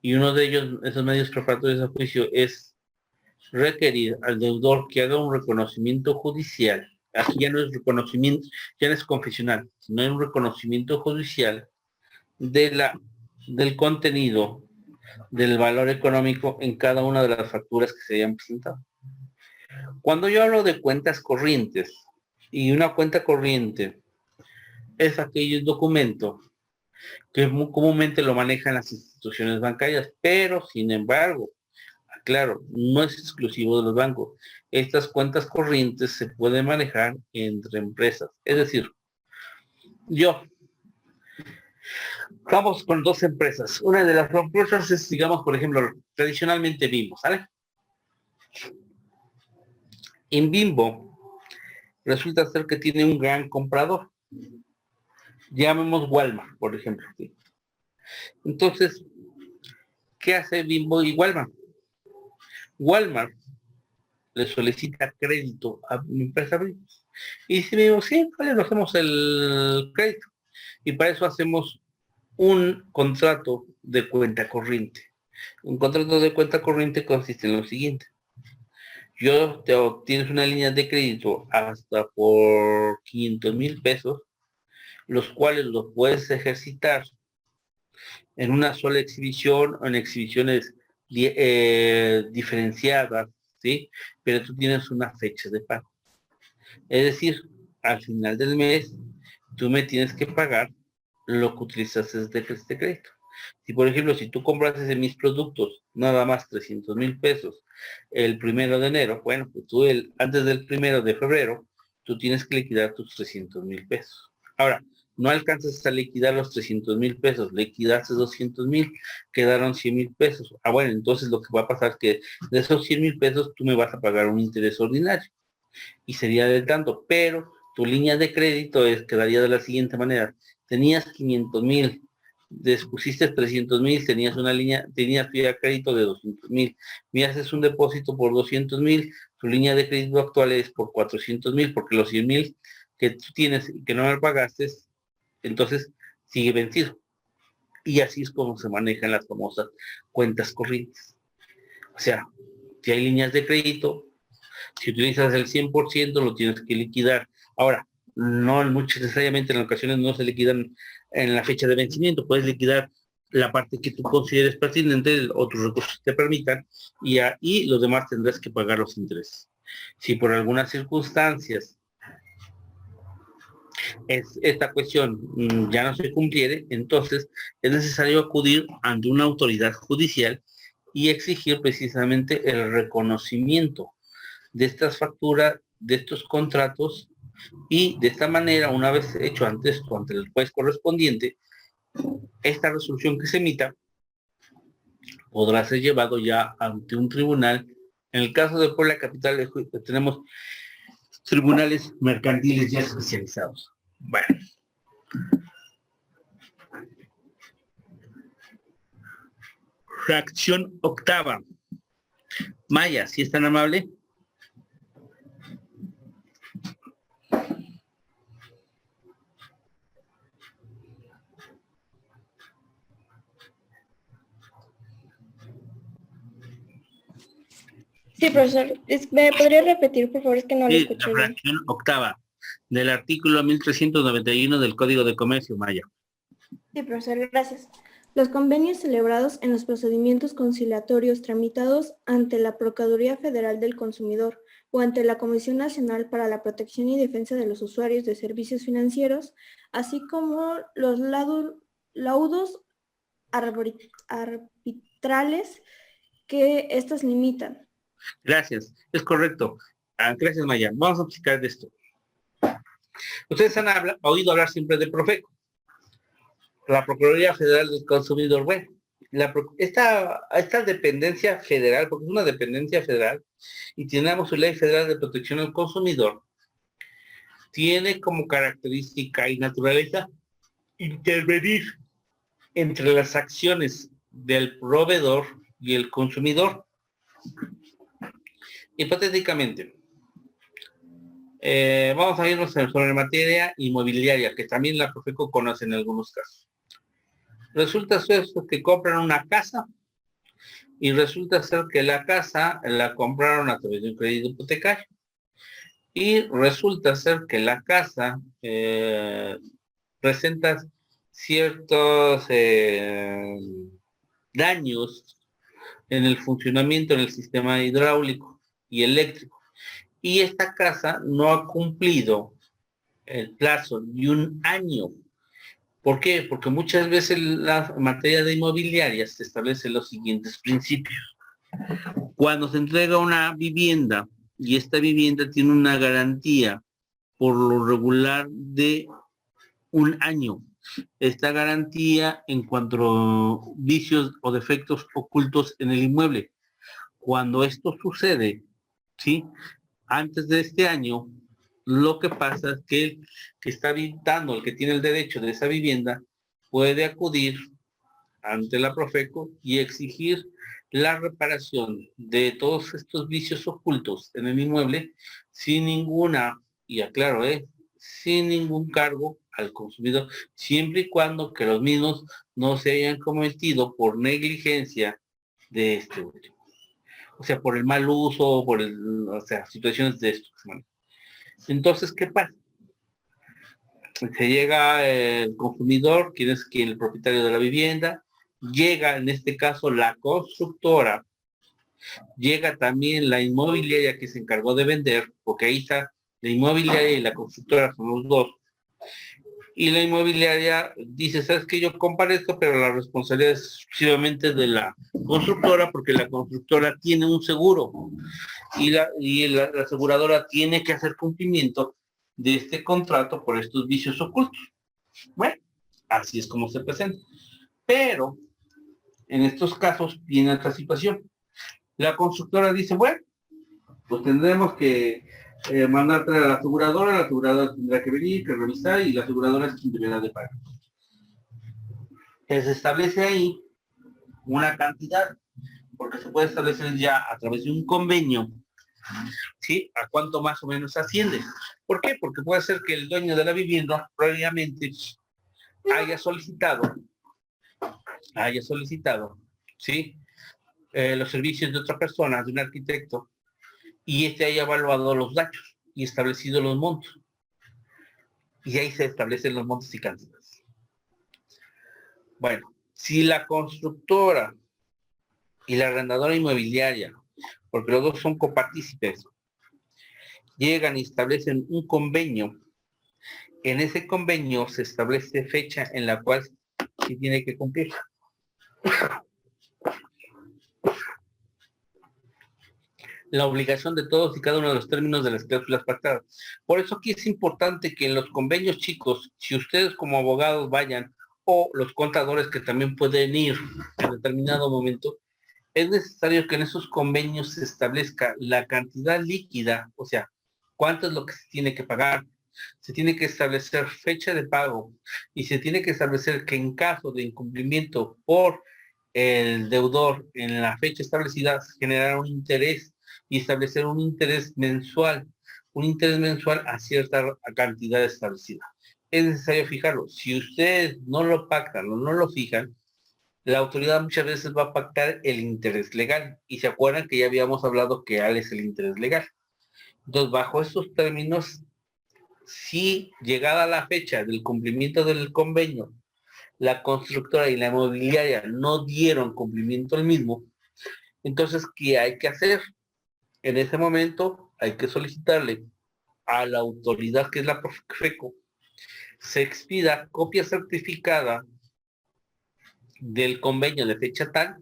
Y uno de ellos, esos medios preparatorios a juicio, es requerir al deudor que haga un reconocimiento judicial. Aquí ya no es reconocimiento, ya no es confesional, sino es un reconocimiento judicial del contenido del valor económico en cada una de las facturas que se hayan presentado. Cuando yo hablo de cuentas corrientes, y una cuenta corriente es aquel documento que comúnmente lo manejan las instituciones bancarias, pero sin embargo, claro, no es exclusivo de los bancos. Estas cuentas corrientes se pueden manejar entre empresas. Es decir, vamos con dos empresas. Una de las empresas es, digamos, por ejemplo, tradicionalmente Bimbo, ¿sale? En Bimbo resulta ser que tiene un gran comprador. Llamemos Walmart, por ejemplo. ¿Sí? Entonces, ¿qué hace Bimbo y Walmart? Walmart le solicita crédito a mi empresa Bimbo. Y si Bimbo, sí, vale, lo hacemos el crédito. Y para eso hacemos un contrato de cuenta corriente. Un contrato de cuenta corriente consiste en lo siguiente. Te obtienes una línea de crédito hasta por 500,000 pesos, los cuales los puedes ejercitar en una sola exhibición o en exhibiciones diferenciadas, ¿sí? Pero tú tienes una fecha de pago. Es decir, al final del mes, tú me tienes que pagar lo que utilizaste de este crédito. Si, por ejemplo, si tú comprases en mis productos nada más 300,000 pesos el 1 de enero, bueno, pues tú antes del 1 de febrero, tú tienes que liquidar tus 300,000 pesos. Ahora, no alcanzas a liquidar los 300,000 pesos, liquidaste 200,000, quedaron 100,000 pesos. Ah, bueno, entonces lo que va a pasar es que de esos 100,000 pesos tú me vas a pagar un interés ordinario y sería del tanto, pero tu línea de crédito quedaría de la siguiente manera. Tenías 500,000, pusiste 300,000, tenías ya crédito de 200,000, me haces un depósito por 200,000, tu línea de crédito actual es por 400,000, porque los 100,000 que tú tienes y que no me pagaste, entonces sigue vencido. Y así es como se manejan las famosas cuentas corrientes. O sea, si hay líneas de crédito, si utilizas el 100%, lo tienes que liquidar. Ahora, no necesariamente en ocasiones no se liquidan en la fecha de vencimiento. Puedes liquidar la parte que tú consideres pertinente o tus recursos te permitan y ahí los demás tendrás que pagar los intereses. Si por algunas circunstancias esta cuestión ya no se cumpliere, entonces es necesario acudir ante una autoridad judicial y exigir precisamente el reconocimiento de estas facturas, de estos contratos, y de esta manera, una vez hecho ante esto, ante el juez correspondiente, esta resolución que se emita podrá ser llevado ya ante un tribunal. En el caso de Puebla Capital tenemos tribunales mercantiles ya especializados. Bueno. Fracción octava. Maya, si es tan amable. Sí, profesor. ¿Me podría repetir, por favor? Es que no lo Sí, escuché la bien. fracción octava del artículo 1391 del Código de Comercio, Maya. Sí, profesor, gracias. Los convenios celebrados en los procedimientos conciliatorios tramitados ante la Procuraduría Federal del Consumidor o ante la Comisión Nacional para la Protección y Defensa de los Usuarios de Servicios Financieros, así como los laudos arbitrales que éstas limitan. Gracias, es correcto. Gracias, Maya. Vamos a explicar de esto. Ustedes han oído hablar siempre de Profeco, la Procuraduría Federal del Consumidor. Bueno, esta dependencia federal, porque es una dependencia federal, y tenemos su Ley Federal de Protección al Consumidor, tiene como característica y naturaleza intervenir entre las acciones del proveedor y el consumidor. Hipotéticamente, vamos a irnos sobre materia inmobiliaria, que también la Profeco conoce en algunos casos. Resulta ser que compran una casa y resulta ser que la casa la compraron a través de un crédito hipotecario. Y resulta ser que la casa presenta ciertos daños en el funcionamiento, en el sistema hidráulico y eléctrico. Y esta casa no ha cumplido el plazo de un año. ¿Por qué? Porque muchas veces la materia de inmobiliaria se establecen los siguientes principios. Cuando se entrega una vivienda y esta vivienda tiene una garantía por lo regular de un año. Esta garantía en cuanto a vicios o defectos ocultos en el inmueble. Cuando esto sucede, ¿sí? Antes de este año, lo que pasa es que el que está habitando, el que tiene el derecho de esa vivienda, puede acudir ante la Profeco y exigir la reparación de todos estos vicios ocultos en el inmueble sin ninguna, y aclaro, sin ningún cargo al consumidor, siempre y cuando que los mismos no se hayan cometido por negligencia de este último. O sea, por el mal uso, o sea, situaciones de estos. Entonces, ¿qué pasa? Se llega el consumidor, quien es el propietario de la vivienda, llega en este caso la constructora, llega también la inmobiliaria que se encargó de vender, porque ahí está la inmobiliaria y la constructora, son los dos. Y la inmobiliaria dice, sabes que yo comparezco, pero la responsabilidad es exclusivamente de la constructora, porque la constructora tiene un seguro y la aseguradora tiene que hacer cumplimiento de este contrato por estos vicios ocultos. Bueno, así es como se presenta. Pero en estos casos viene otra situación. La constructora dice, bueno, pues tendremos que mandarte a la aseguradora tendrá que venir, que revisar, y la aseguradora es quien deberá de pagar. Se establece ahí una cantidad, porque se puede establecer ya a través de un convenio, ¿sí? A cuánto más o menos asciende. ¿Por qué? Porque puede ser que el dueño de la vivienda previamente haya solicitado, ¿sí? Los servicios de otra persona, de un arquitecto, y este haya evaluado los daños y establecido los montos. Y ahí se establecen los montos y cantidades. Bueno, si la constructora y la arrendadora inmobiliaria, porque los dos son copartícipes, llegan y establecen un convenio, en ese convenio se establece fecha en la cual se tiene que cumplir. La obligación de todos y cada uno de los términos de las cláusulas pactadas. Por eso aquí es importante que en los convenios chicos, si ustedes como abogados vayan, o los contadores que también pueden ir en determinado momento, es necesario que en esos convenios se establezca la cantidad líquida, o sea, cuánto es lo que se tiene que pagar, se tiene que establecer fecha de pago, y se tiene que establecer que en caso de incumplimiento por el deudor en la fecha establecida, se generará un interés, y establecer un interés mensual a cierta cantidad establecida. Es necesario fijarlo. Si ustedes no lo pactan o no lo fijan, la autoridad muchas veces va a pactar el interés legal. Y se acuerdan que ya habíamos hablado que ¿cuál es el interés legal? Entonces, bajo estos términos, si llegada la fecha del cumplimiento del convenio, la constructora y la inmobiliaria no dieron cumplimiento al mismo, entonces, ¿qué hay que hacer? En ese momento hay que solicitarle a la autoridad que es la Profeco, se expida copia certificada del convenio de fecha tal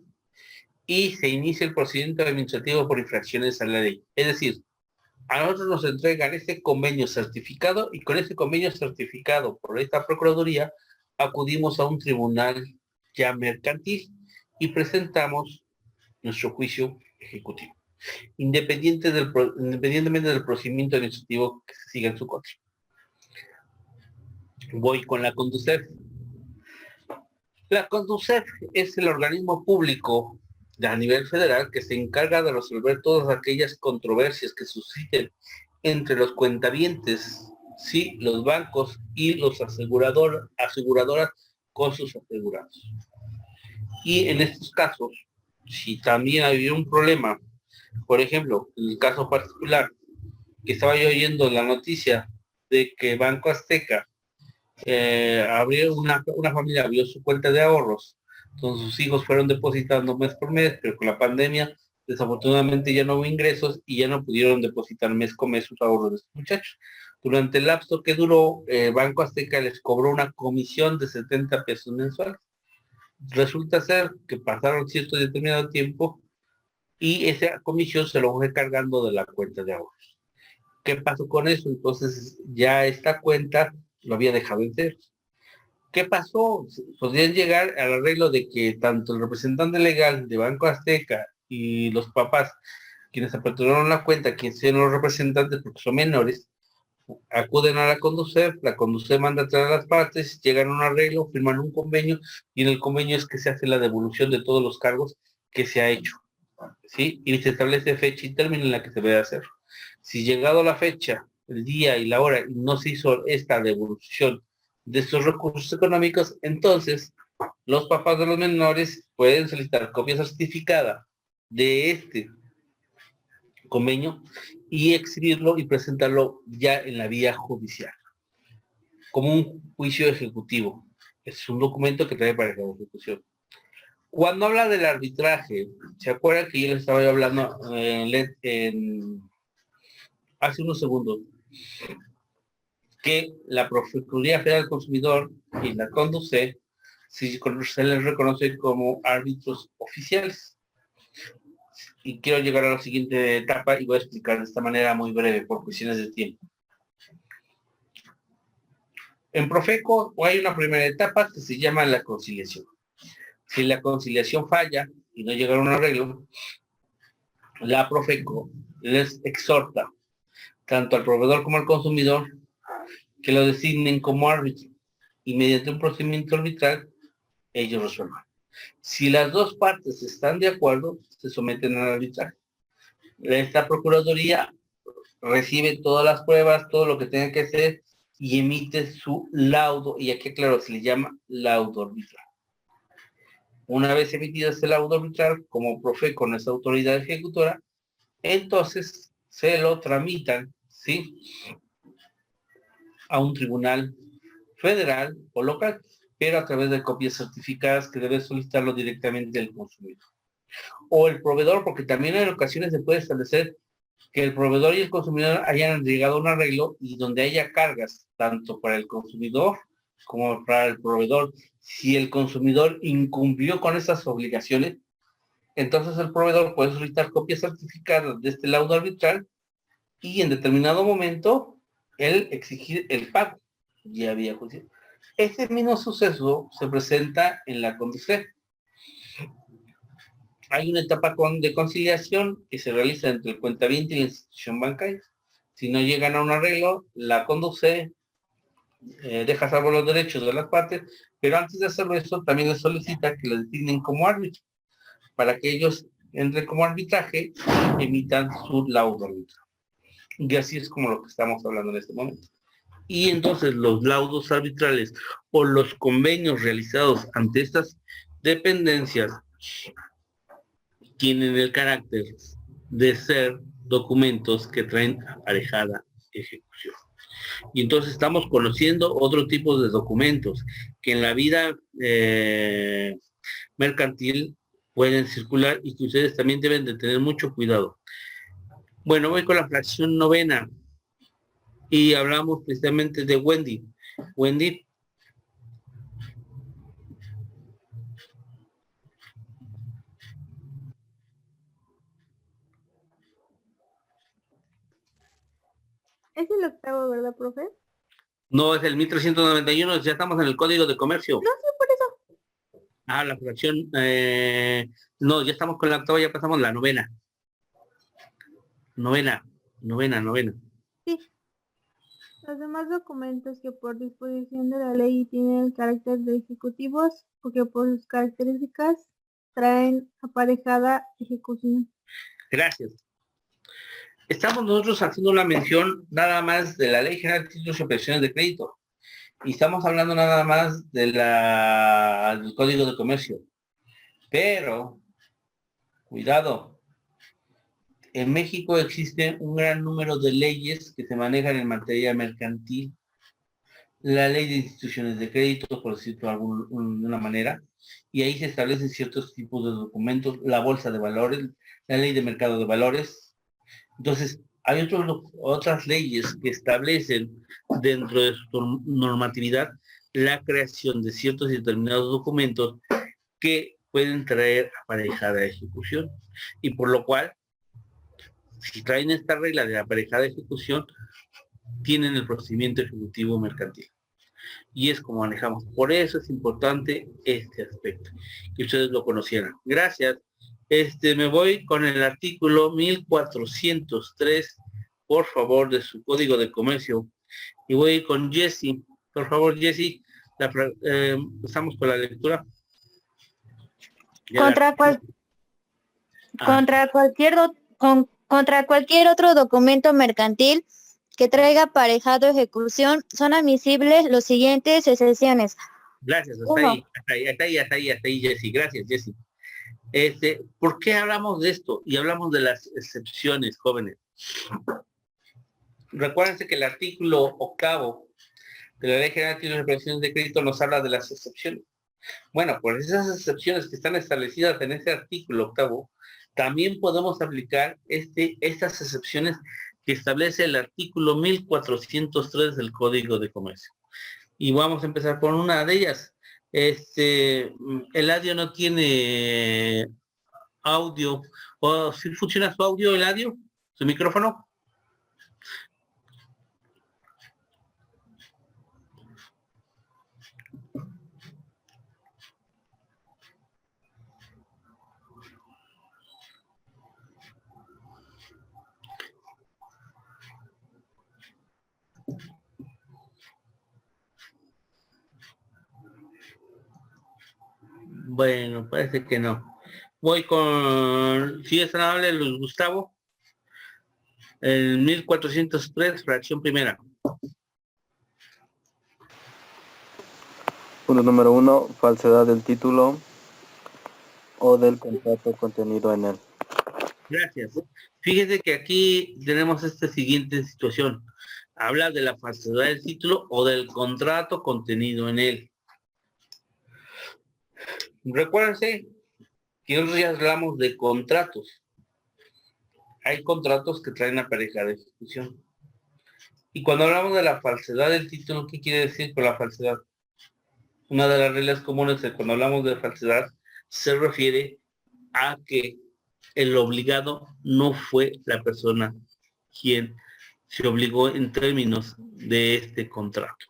y se inicia el procedimiento administrativo por infracciones a la ley. Es decir, a nosotros nos entregan ese convenio certificado, y con ese convenio certificado por esta Procuraduría acudimos a un tribunal ya mercantil y presentamos nuestro juicio ejecutivo, independientemente del procedimiento administrativo que se siga en su contra. Voy con la Conducef. La Conducef es el organismo público a nivel federal que se encarga de resolver todas aquellas controversias que susciten entre los cuentavientes, sí, los bancos y los aseguradoras con sus asegurados. Y en estos casos, si también había un problema, por ejemplo, en el caso particular, que estaba yo oyendo la noticia de que Banco Azteca abrió una familia, abrió su cuenta de ahorros, entonces sus hijos fueron depositando mes por mes, pero con la pandemia desafortunadamente ya no hubo ingresos y ya no pudieron depositar mes con mes sus ahorros de estos muchachos. Durante el lapso que duró, Banco Azteca les cobró una comisión de 70 pesos mensuales. Resulta ser que pasaron cierto determinado tiempo y esa comisión se lo fue cargando de la cuenta de ahorros. ¿Qué pasó con eso? Entonces ya esta cuenta lo había dejado en cero. ¿Qué pasó? Podrían llegar al arreglo de que tanto el representante legal de Banco Azteca y los papás, quienes aperturaron la cuenta, quienes son los representantes porque son menores, acuden a la Conducef manda a traer a las partes, llegan a un arreglo, firman un convenio, y en el convenio es que se hace la devolución de todos los cargos que se ha hecho, ¿sí? Y se establece fecha y término en la que se debe hacer. Si llegado la fecha, el día y la hora, y no se hizo esta devolución de estos recursos económicos, entonces los papás de los menores pueden solicitar copia certificada de este convenio y exhibirlo y presentarlo ya en la vía judicial. como un juicio ejecutivo. Es un documento que trae para la ejecución. Cuando habla del arbitraje, ¿se acuerdan que yo les estaba hablando hace unos segundos? Que la Procuraduría Federal del Consumidor y la CONDUCE se les reconoce como árbitros oficiales. Y quiero llegar a la siguiente etapa y voy a explicar de esta manera muy breve por cuestiones de tiempo. En Profeco hay una primera etapa que se llama la conciliación. Si la conciliación falla y no llega a un arreglo, la Profeco les exhorta tanto al proveedor como al consumidor que lo designen como árbitro y mediante un procedimiento arbitral ellos resuelvan. Si las dos partes están de acuerdo, se someten al arbitraje. Esta Procuraduría recibe todas las pruebas, todo lo que tenga que hacer y emite su laudo, y aquí claro, se le llama laudo arbitral. Una vez emitido ese laudo arbitral, como Profeco con esa autoridad ejecutora, entonces se lo tramitan, ¿sí?, a un tribunal federal o local, pero a través de copias certificadas que debe solicitarlo directamente el consumidor. O el proveedor, porque también en ocasiones se puede establecer que el proveedor y el consumidor hayan llegado a un arreglo y donde haya cargas, tanto para el consumidor como para el proveedor. Si el consumidor incumplió con esas obligaciones, entonces el proveedor puede solicitar copias certificadas de este laudo arbitral y en determinado momento él exigir el pago. Ya había juicio. Este mismo suceso se presenta en la CONDUCE. Hay una etapa de conciliación que se realiza entre el cuentaviente y la institución bancaria. Si no llegan a un arreglo, la CONDUCE deja salvo los derechos de las partes, pero antes de hacerlo eso también les solicita que lo designen como árbitro, para que ellos entren como arbitraje y emitan su laudo arbitral. Y así es como lo que estamos hablando en este momento. Y entonces los laudos arbitrales o los convenios realizados ante estas dependencias tienen el carácter de ser documentos que traen aparejada ejecución. Y entonces estamos conociendo otro tipo de documentos que en la vida mercantil pueden circular y que ustedes también deben de tener mucho cuidado. Bueno, voy con la fracción novena y hablamos precisamente de Wendy. Wendy. Es el octavo, ¿verdad, profe? No, es el 1391, ya estamos en el Código de Comercio. No sé por eso. Ah, la fracción, no, ya estamos con la octava, ya pasamos la novena. Novena. Sí. Los demás documentos que por disposición de la ley tienen el carácter de ejecutivos o que por sus características traen aparejada ejecución. Gracias. Estamos nosotros haciendo una mención nada más de la Ley General de Títulos y Operaciones de Crédito. Y estamos hablando nada más de del Código de Comercio. Pero, cuidado, en México existe un gran número de leyes que se manejan en materia mercantil. La Ley de Instituciones de Crédito, por decirlo de alguna manera, y ahí se establecen ciertos tipos de documentos, la Bolsa de Valores, la Ley de Mercado de Valores. Entonces, hay otras leyes que establecen dentro de su normatividad la creación de ciertos y determinados documentos que pueden traer aparejada ejecución. Y por lo cual, si traen esta regla de aparejada ejecución, tienen el procedimiento ejecutivo mercantil. Y es como manejamos. Por eso es importante este aspecto, que ustedes lo conocieran. Gracias. Me voy con el artículo 1403, por favor, de su Código de Comercio. Y voy con Jessy. Por favor, Jessy, empezamos con la lectura. Contra cualquier otro documento mercantil que traiga aparejado ejecución, son admisibles los siguientes excepciones. Gracias, hasta ahí, Jessy. Gracias, Jessy. ¿Por qué hablamos de esto? Y hablamos de las excepciones, jóvenes. Recuérdense que el artículo octavo que la Ley General de Títulos y Operaciones de Crédito nos habla de las excepciones. Bueno, pues esas excepciones que están establecidas en ese artículo octavo, también podemos aplicar estas excepciones que establece el artículo 1403 del Código de Comercio. Y vamos a empezar con una de ellas. Eladio no tiene audio. ¿O si funciona su audio, Eladio? ¿Su micrófono? Bueno, parece que no. Voy con... ¿Sí es amable, Luis Gustavo? El 1403, fracción primera. Punto número 1, falsedad del título o del contrato contenido en él. Gracias. Fíjese que aquí tenemos esta siguiente situación. Habla de la falsedad del título o del contrato contenido en él. Recuérdense que nosotros ya hablamos de contratos. Hay contratos que traen aparejada de ejecución. Y cuando hablamos de la falsedad del título, ¿qué quiere decir con la falsedad? Una de las reglas comunes de cuando hablamos de falsedad se refiere a que el obligado no fue la persona quien se obligó en términos de este contrato.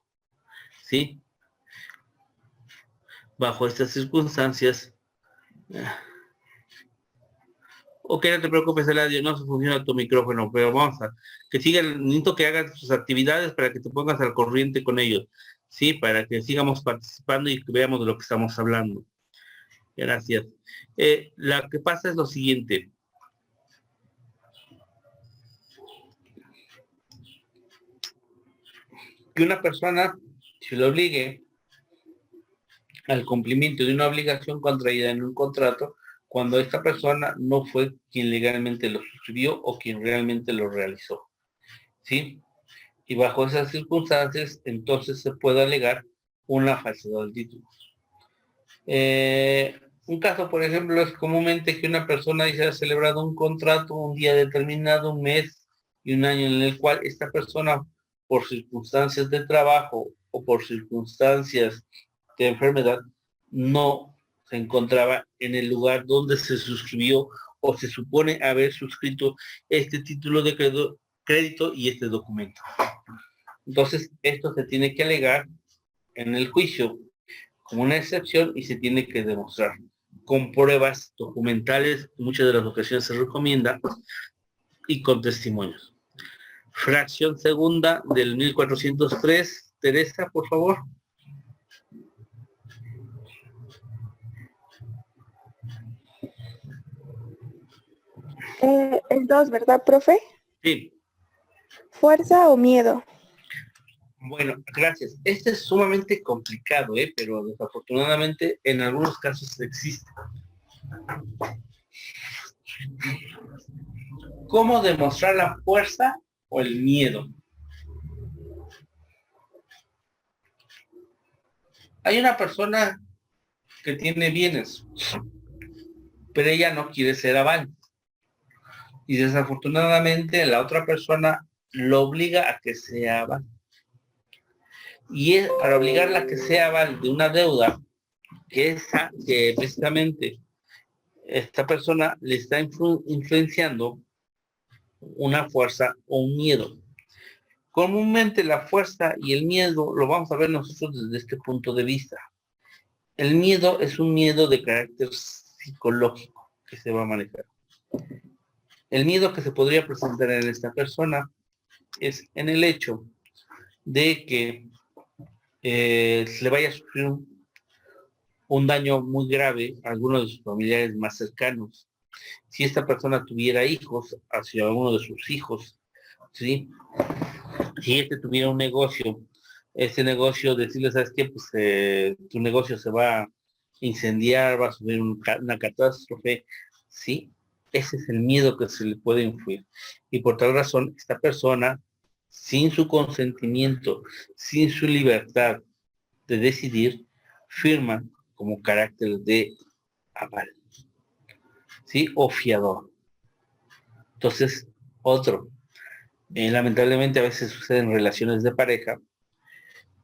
¿Sí? Bajo estas circunstancias, ok, no te preocupes, Eladio, no se funciona tu micrófono, pero vamos a que sigan, necesito que hagas tus actividades para que te pongas al corriente con ellos, sí, para que sigamos participando y que veamos de lo que estamos hablando. Gracias. Lo que pasa es lo siguiente. Que una persona se le obligue al cumplimiento de una obligación contraída en un contrato cuando esta persona no fue quien legalmente lo suscribió o quien realmente lo realizó. ¿Sí? Y bajo esas circunstancias, entonces se puede alegar una falsedad del título. Un caso, por ejemplo, es comúnmente que una persona dice ha celebrado un contrato un día determinado, un mes y un año en el cual esta persona, por circunstancias de trabajo o por circunstancias de enfermedad, no se encontraba en el lugar donde se suscribió o se supone haber suscrito este título de crédito y este documento. Entonces, esto se tiene que alegar en el juicio como una excepción y se tiene que demostrar con pruebas documentales, muchas de las ocasiones se recomienda, y con testimonios. Fracción segunda del 1403. Teresa, por favor. El 2, ¿verdad, profe? Sí. ¿Fuerza o miedo? Bueno, gracias. Este es sumamente complicado, pero desafortunadamente en algunos casos existe. ¿Cómo demostrar la fuerza o el miedo? Hay una persona que tiene bienes, pero ella no quiere ser aval. Y desafortunadamente la otra persona lo obliga a que sea aval. Y es para obligarla a que sea aval de una deuda que precisamente esta persona le está influenciando una fuerza o un miedo. Comúnmente la fuerza y el miedo lo vamos a ver nosotros desde este punto de vista. El miedo es un miedo de carácter psicológico que se va a manejar. El miedo que se podría presentar en esta persona es en el hecho de que le vaya a sufrir un daño muy grave a algunos de sus familiares más cercanos. Si esta persona tuviera hijos, hacia uno de sus hijos, ¿sí? Si este tuviera un negocio, este negocio, decirle, ¿sabes qué? Pues tu negocio se va a incendiar, va a sufrir una catástrofe, ¿sí? Ese es el miedo que se le puede influir. Y por tal razón, esta persona sin su consentimiento, sin su libertad de decidir, firman como carácter de aval, ¿sí? O fiador. Entonces, lamentablemente a veces sucede en relaciones de pareja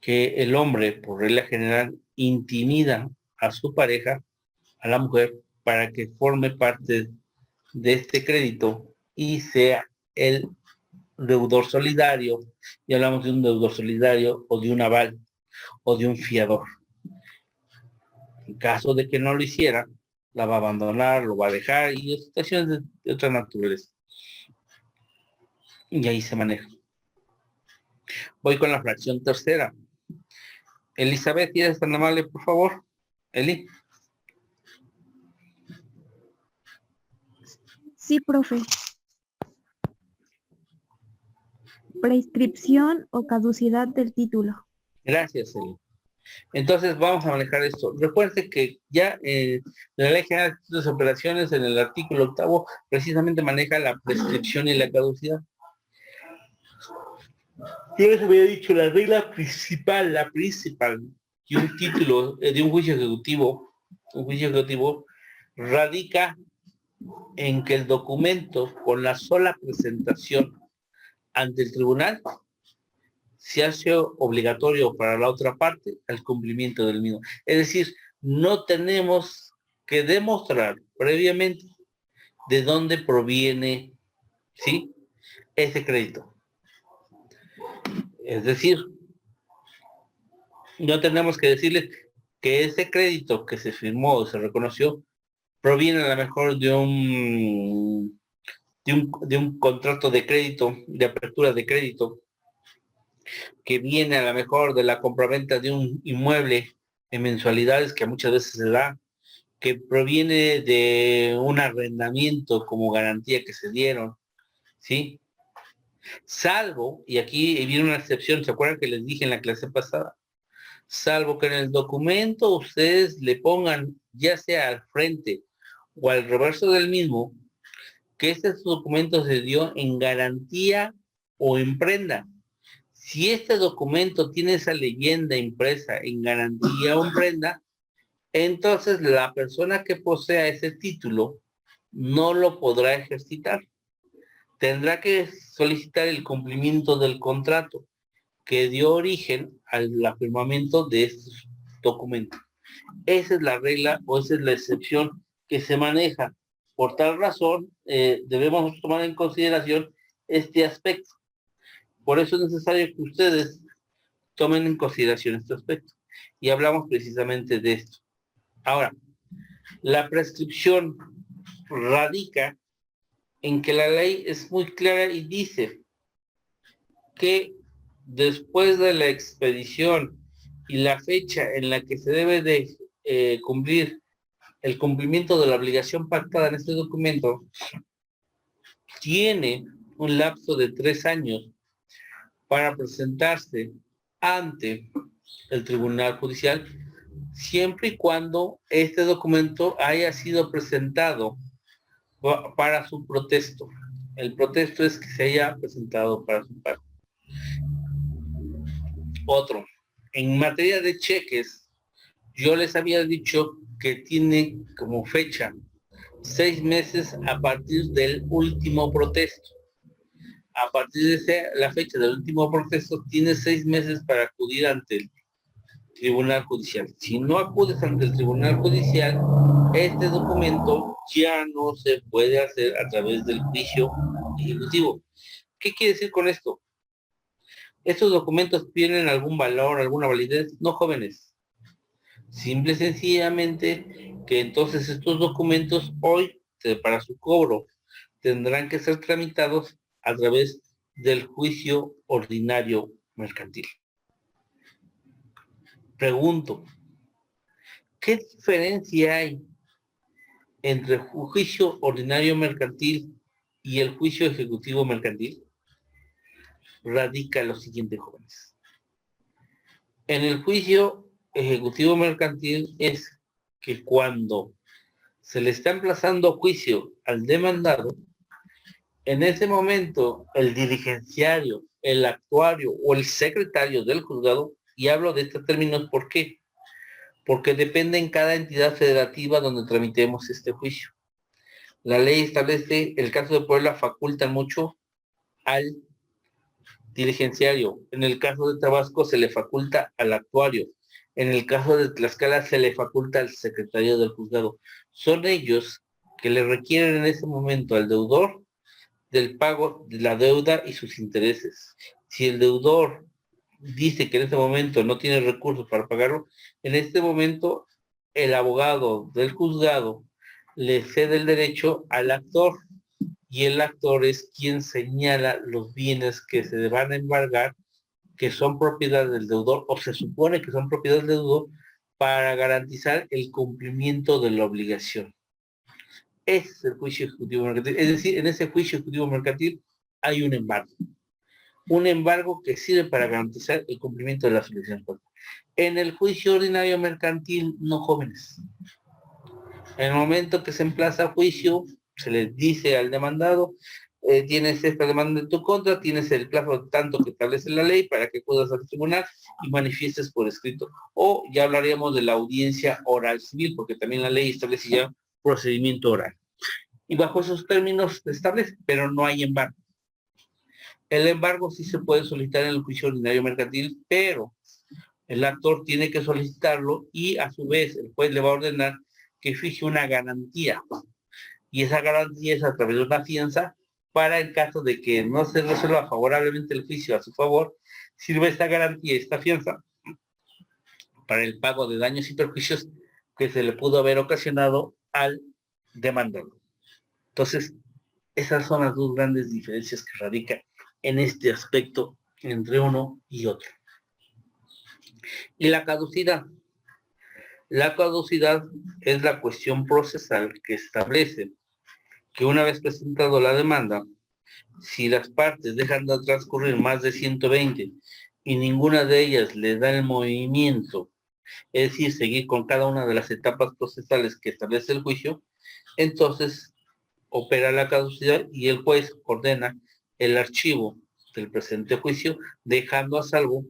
que el hombre, por regla general, intimida a su pareja, a la mujer, para que forme parte de este crédito y sea el deudor solidario, y hablamos de un deudor solidario o de un aval o de un fiador. En caso de que no lo hiciera, la va a abandonar, lo va a dejar y situaciones de otra naturaleza. Y ahí se maneja. Voy con la fracción tercera. Elizabeth, ¿eres tan amable, por favor? Eli. Sí, profe. Prescripción o caducidad del título. Gracias, Eli. Entonces vamos a manejar esto. Recuerde que ya la Ley General de Títulos y Operaciones, en el artículo 8, precisamente maneja la prescripción y la caducidad. Yo les había dicho, la regla principal, de un título, de un juicio ejecutivo, radica en que el documento, con la sola presentación ante el tribunal, se hace obligatorio para la otra parte el cumplimiento del mismo. Es decir, no tenemos que demostrar previamente de dónde proviene, ¿sí?, ese crédito. Es decir, no tenemos que decirles que ese crédito que se firmó o se reconoció proviene a lo mejor de un contrato de crédito, de apertura de crédito, que viene a lo mejor de la compraventa de un inmueble en mensualidades que muchas veces se da, que proviene de un arrendamiento como garantía que se dieron, ¿sí? Salvo, y aquí viene una excepción, ¿se acuerdan que les dije en la clase pasada? Salvo que en el documento ustedes le pongan, ya sea al frente o al reverso del mismo, que este documento se dio en garantía o en prenda. Si este documento tiene esa leyenda impresa en garantía o en prenda, entonces la persona que posea ese título no lo podrá ejercitar. Tendrá que solicitar el cumplimiento del contrato que dio origen al afirmamiento de estos documentos. Esa es la regla o esa es la excepción que se maneja. Por tal razón, debemos tomar en consideración este aspecto. Por eso es necesario que ustedes tomen en consideración este aspecto. Y hablamos precisamente de esto. Ahora, la prescripción radica en que la ley es muy clara y dice que después de la expedición y la fecha en la que se debe de cumplir el cumplimiento de la obligación pactada en este documento, tiene un lapso de 3 años para presentarse ante el Tribunal Judicial, siempre y cuando este documento haya sido presentado para su protesto. El protesto es que se haya presentado para su pago. Otro, en materia de cheques, yo les había dicho que tiene como fecha 6 meses a partir del último protesto. A partir de la fecha del último proceso, tienes 6 meses para acudir ante el Tribunal Judicial. Si no acudes ante el Tribunal Judicial, este documento ya no se puede hacer a través del juicio ejecutivo. ¿Qué quiere decir con esto? ¿Estos documentos tienen algún valor, alguna validez? No, jóvenes. Simple y sencillamente que entonces estos documentos hoy, para su cobro, tendrán que ser tramitados a través del juicio ordinario mercantil. Pregunto, ¿qué diferencia hay entre el juicio ordinario mercantil y el juicio ejecutivo mercantil? Radica lo siguiente, jóvenes. En el juicio ejecutivo mercantil es que cuando se le está emplazando a juicio al demandado, en ese momento, el diligenciario, el actuario o el secretario del juzgado, y hablo de estos términos, ¿por qué? Porque depende en cada entidad federativa donde tramitemos este juicio. La ley establece, el caso de Puebla faculta mucho al diligenciario. En el caso de Tabasco se le faculta al actuario. En el caso de Tlaxcala se le faculta al secretario del juzgado. Son ellos que le requieren en ese momento al deudor del pago de la deuda y sus intereses. Si el deudor dice que en ese momento no tiene recursos para pagarlo, en este momento el abogado del juzgado le cede el derecho al actor, y el actor es quien señala los bienes que se van a embargar, que son propiedad del deudor, o se supone que son propiedad del deudor, para garantizar el cumplimiento de la obligación. Ese es el juicio ejecutivo mercantil. Es decir, en ese juicio ejecutivo mercantil hay un embargo. Un embargo que sirve para garantizar el cumplimiento de las obligaciones. En el juicio ordinario mercantil, no, jóvenes. En el momento que se emplaza juicio, se le dice al demandado, tienes esta demanda en tu contra, tienes el plazo tanto que establece la ley para que puedas al tribunal y manifiestes por escrito. O ya hablaríamos de la audiencia oral civil, porque también la ley establece ya procedimiento oral. Y bajo esos términos se establece, pero no hay embargo. El embargo sí se puede solicitar en el juicio ordinario mercantil, pero el actor tiene que solicitarlo y a su vez el juez le va a ordenar que fije una garantía. Y esa garantía es a través de una fianza para el caso de que no se resuelva favorablemente el juicio a su favor, sirve esta garantía, esta fianza, para el pago de daños y perjuicios que se le pudo haber ocasionado al demandado. Entonces, esas son las dos grandes diferencias que radican en este aspecto entre uno y otro. Y la caducidad. La caducidad es la cuestión procesal que establece que una vez presentado la demanda, si las partes dejan de transcurrir más de 120 y ninguna de ellas le da el movimiento, es decir, seguir con cada una de las etapas procesales que establece el juicio, entonces opera la caducidad y el juez ordena el archivo del presente juicio, dejando a salvo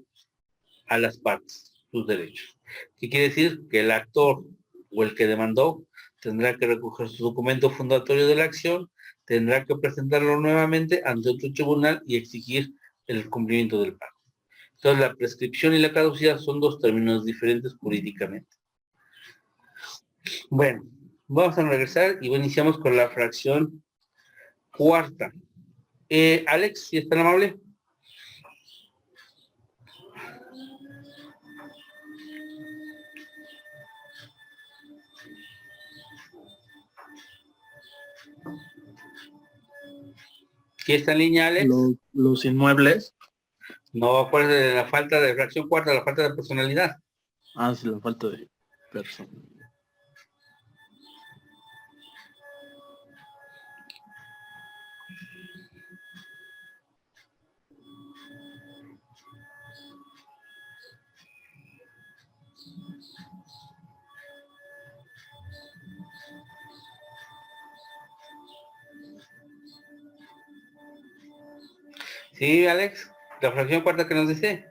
a las partes sus derechos. ¿Qué quiere decir? Que el actor o el que demandó tendrá que recoger su documento fundatorio de la acción, tendrá que presentarlo nuevamente ante otro tribunal y exigir el cumplimiento del pago. Entonces, la prescripción y la caducidad son dos términos diferentes jurídicamente. Bueno, vamos a regresar y iniciamos con la fracción cuarta. Alex, si es tan amable. ¿Qué está en línea, Alex? Los inmuebles. No, acuérdate de la falta de fracción cuarta, la falta de personalidad. Ah, sí, la falta de personalidad. Sí, Alex, la fracción cuarta que nos dice.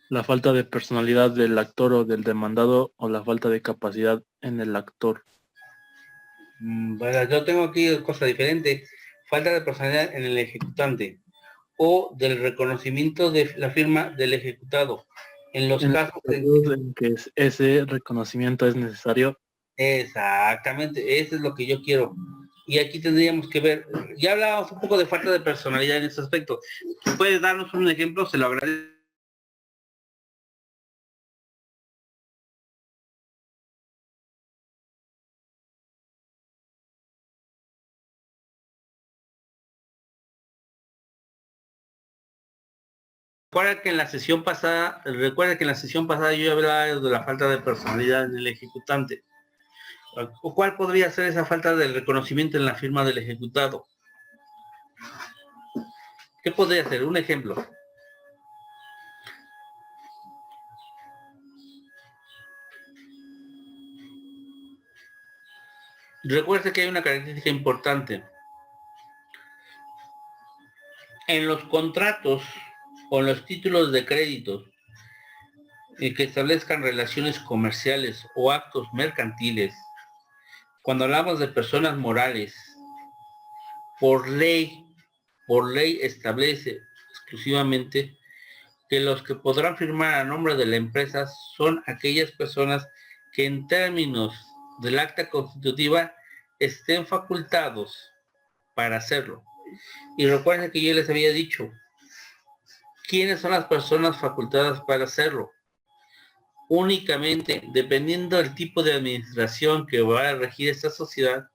La falta de personalidad del actor o del demandado o la falta de capacidad en el actor. Bueno, yo tengo aquí cosa diferente. Falta de personalidad en el ejecutante o del reconocimiento de la firma del ejecutado. En los casos en que ese reconocimiento es necesario. Exactamente, eso es lo que yo quiero. Y aquí tendríamos que ver, ya hablábamos un poco de falta de personalidad en ese aspecto. ¿Puedes darnos un ejemplo? Se lo agradezco. Recuerda que en la sesión pasada yo hablaba de la falta de personalidad en el ejecutante. ¿Cuál podría ser esa falta de reconocimiento en la firma del ejecutado? ¿Qué podría ser? Un ejemplo. Recuerde que hay una característica importante. En los contratos o en los títulos de créditos que establezcan relaciones comerciales o actos mercantiles, cuando hablamos de personas morales, por ley establece exclusivamente que los que podrán firmar a nombre de la empresa son aquellas personas que en términos del acta constitutiva estén facultados para hacerlo. Y recuerden que yo les había dicho, ¿quiénes son las personas facultadas para hacerlo? Únicamente, dependiendo del tipo de administración que va a regir esta sociedad,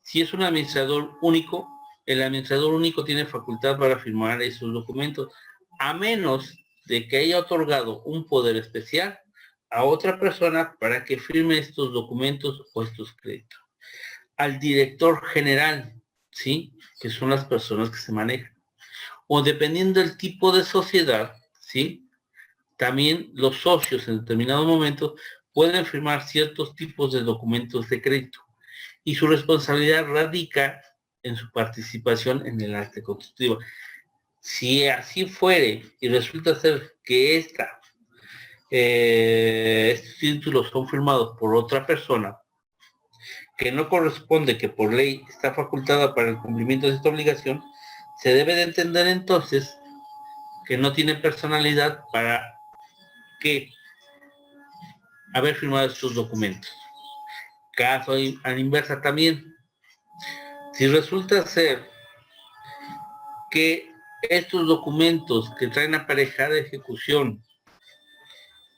si es un administrador único, el administrador único tiene facultad para firmar esos documentos, a menos de que haya otorgado un poder especial a otra persona para que firme estos documentos o estos créditos. Al director general, ¿sí? Que son las personas que se manejan. O dependiendo del tipo de sociedad, ¿sí? También los socios en determinado momento pueden firmar ciertos tipos de documentos de crédito. Y su responsabilidad radica en su participación en el acta constitutiva. Si así fuere y resulta ser que estos títulos son firmados por otra persona que no corresponde, que por ley está facultada para el cumplimiento de esta obligación, se debe de entender entonces que no tiene personalidad para que haber firmado estos documentos. Caso a la inversa también. Si resulta ser que estos documentos que traen aparejada ejecución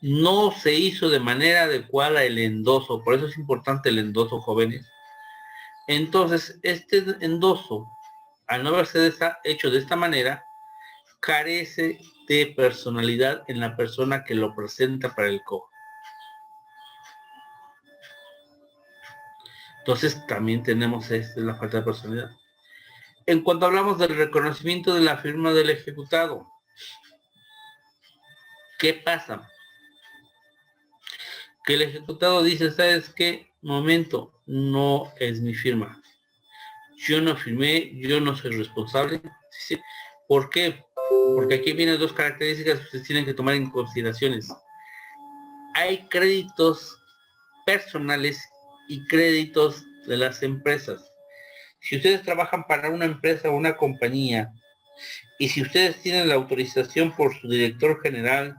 no se hizo de manera adecuada el endoso, por eso es importante el endoso, jóvenes, entonces este endoso, al no haberse hecho de esta manera, carece de personalidad en la persona que lo presenta para el cobro. Entonces también tenemos la falta de personalidad. En cuanto hablamos del reconocimiento de la firma del ejecutado, ¿qué pasa? Que el ejecutado dice, ¿sabes qué? Momento, no es mi firma. Yo no firmé, yo no soy responsable. ¿Sí? ¿Por qué? Porque aquí vienen dos características que ustedes tienen que tomar en consideraciones. Hay créditos personales y créditos de las empresas. Si ustedes trabajan para una empresa o una compañía, y si ustedes tienen la autorización por su director general,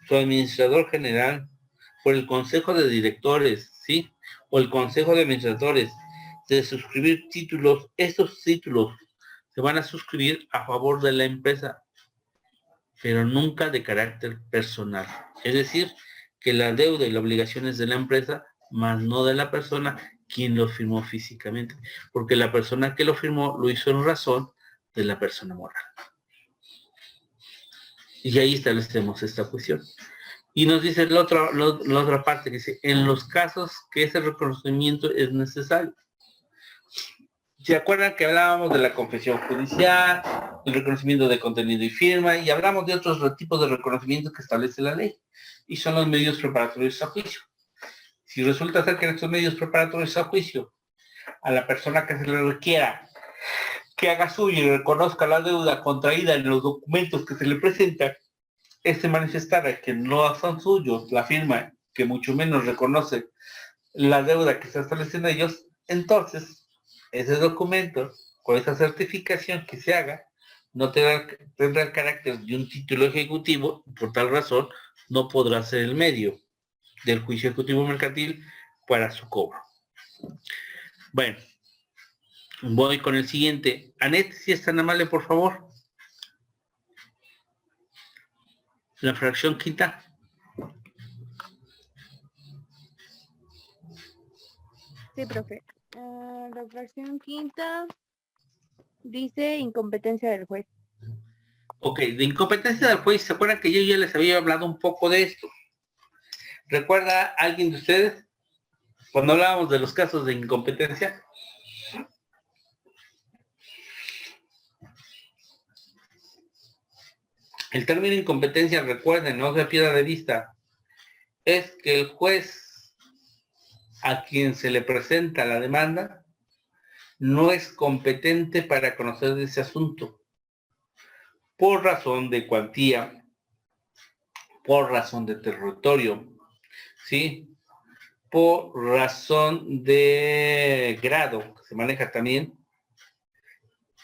su administrador general, por el consejo de directores, ¿sí? O el consejo de administradores, de suscribir títulos, estos títulos se van a suscribir a favor de la empresa, pero nunca de carácter personal. Es decir, que la deuda y la obligación es de la empresa, más no de la persona quien lo firmó físicamente, porque la persona que lo firmó lo hizo en razón de la persona moral. Y ahí establecemos esta cuestión. Y nos dice la otra parte, que dice, en los casos que ese reconocimiento es necesario. ¿Se acuerdan que hablábamos de la confesión judicial, el reconocimiento de contenido y firma, y hablamos de otros tipos de reconocimientos que establece la ley? Y son los medios preparatorios a juicio. Si resulta ser que en estos medios preparatorios a juicio, a la persona que se le requiera que haga suyo y reconozca la deuda contraída en los documentos que se le presentan, manifestara que no son suyos, la firma, que mucho menos reconoce la deuda que se establece en ellos, entonces ese documento, con esa certificación que se haga, no tendrá el carácter de un título ejecutivo, por tal razón no podrá ser el medio del juicio ejecutivo mercantil para su cobro. Bueno, voy con el siguiente. Anet, si es tan amable, por favor. La fracción quinta. Sí, profe. La fracción quinta dice incompetencia del juez. Ok, de incompetencia del juez, ¿se acuerdan que yo ya les había hablado un poco de esto? ¿Recuerda alguien de ustedes cuando hablábamos de los casos de incompetencia? El término incompetencia, recuerden, no se pierda de vista, es que el juez a quien se le presenta la demanda no es competente para conocer de ese asunto, por razón de cuantía, por razón de territorio, ¿sí? Por razón de grado, que se maneja también,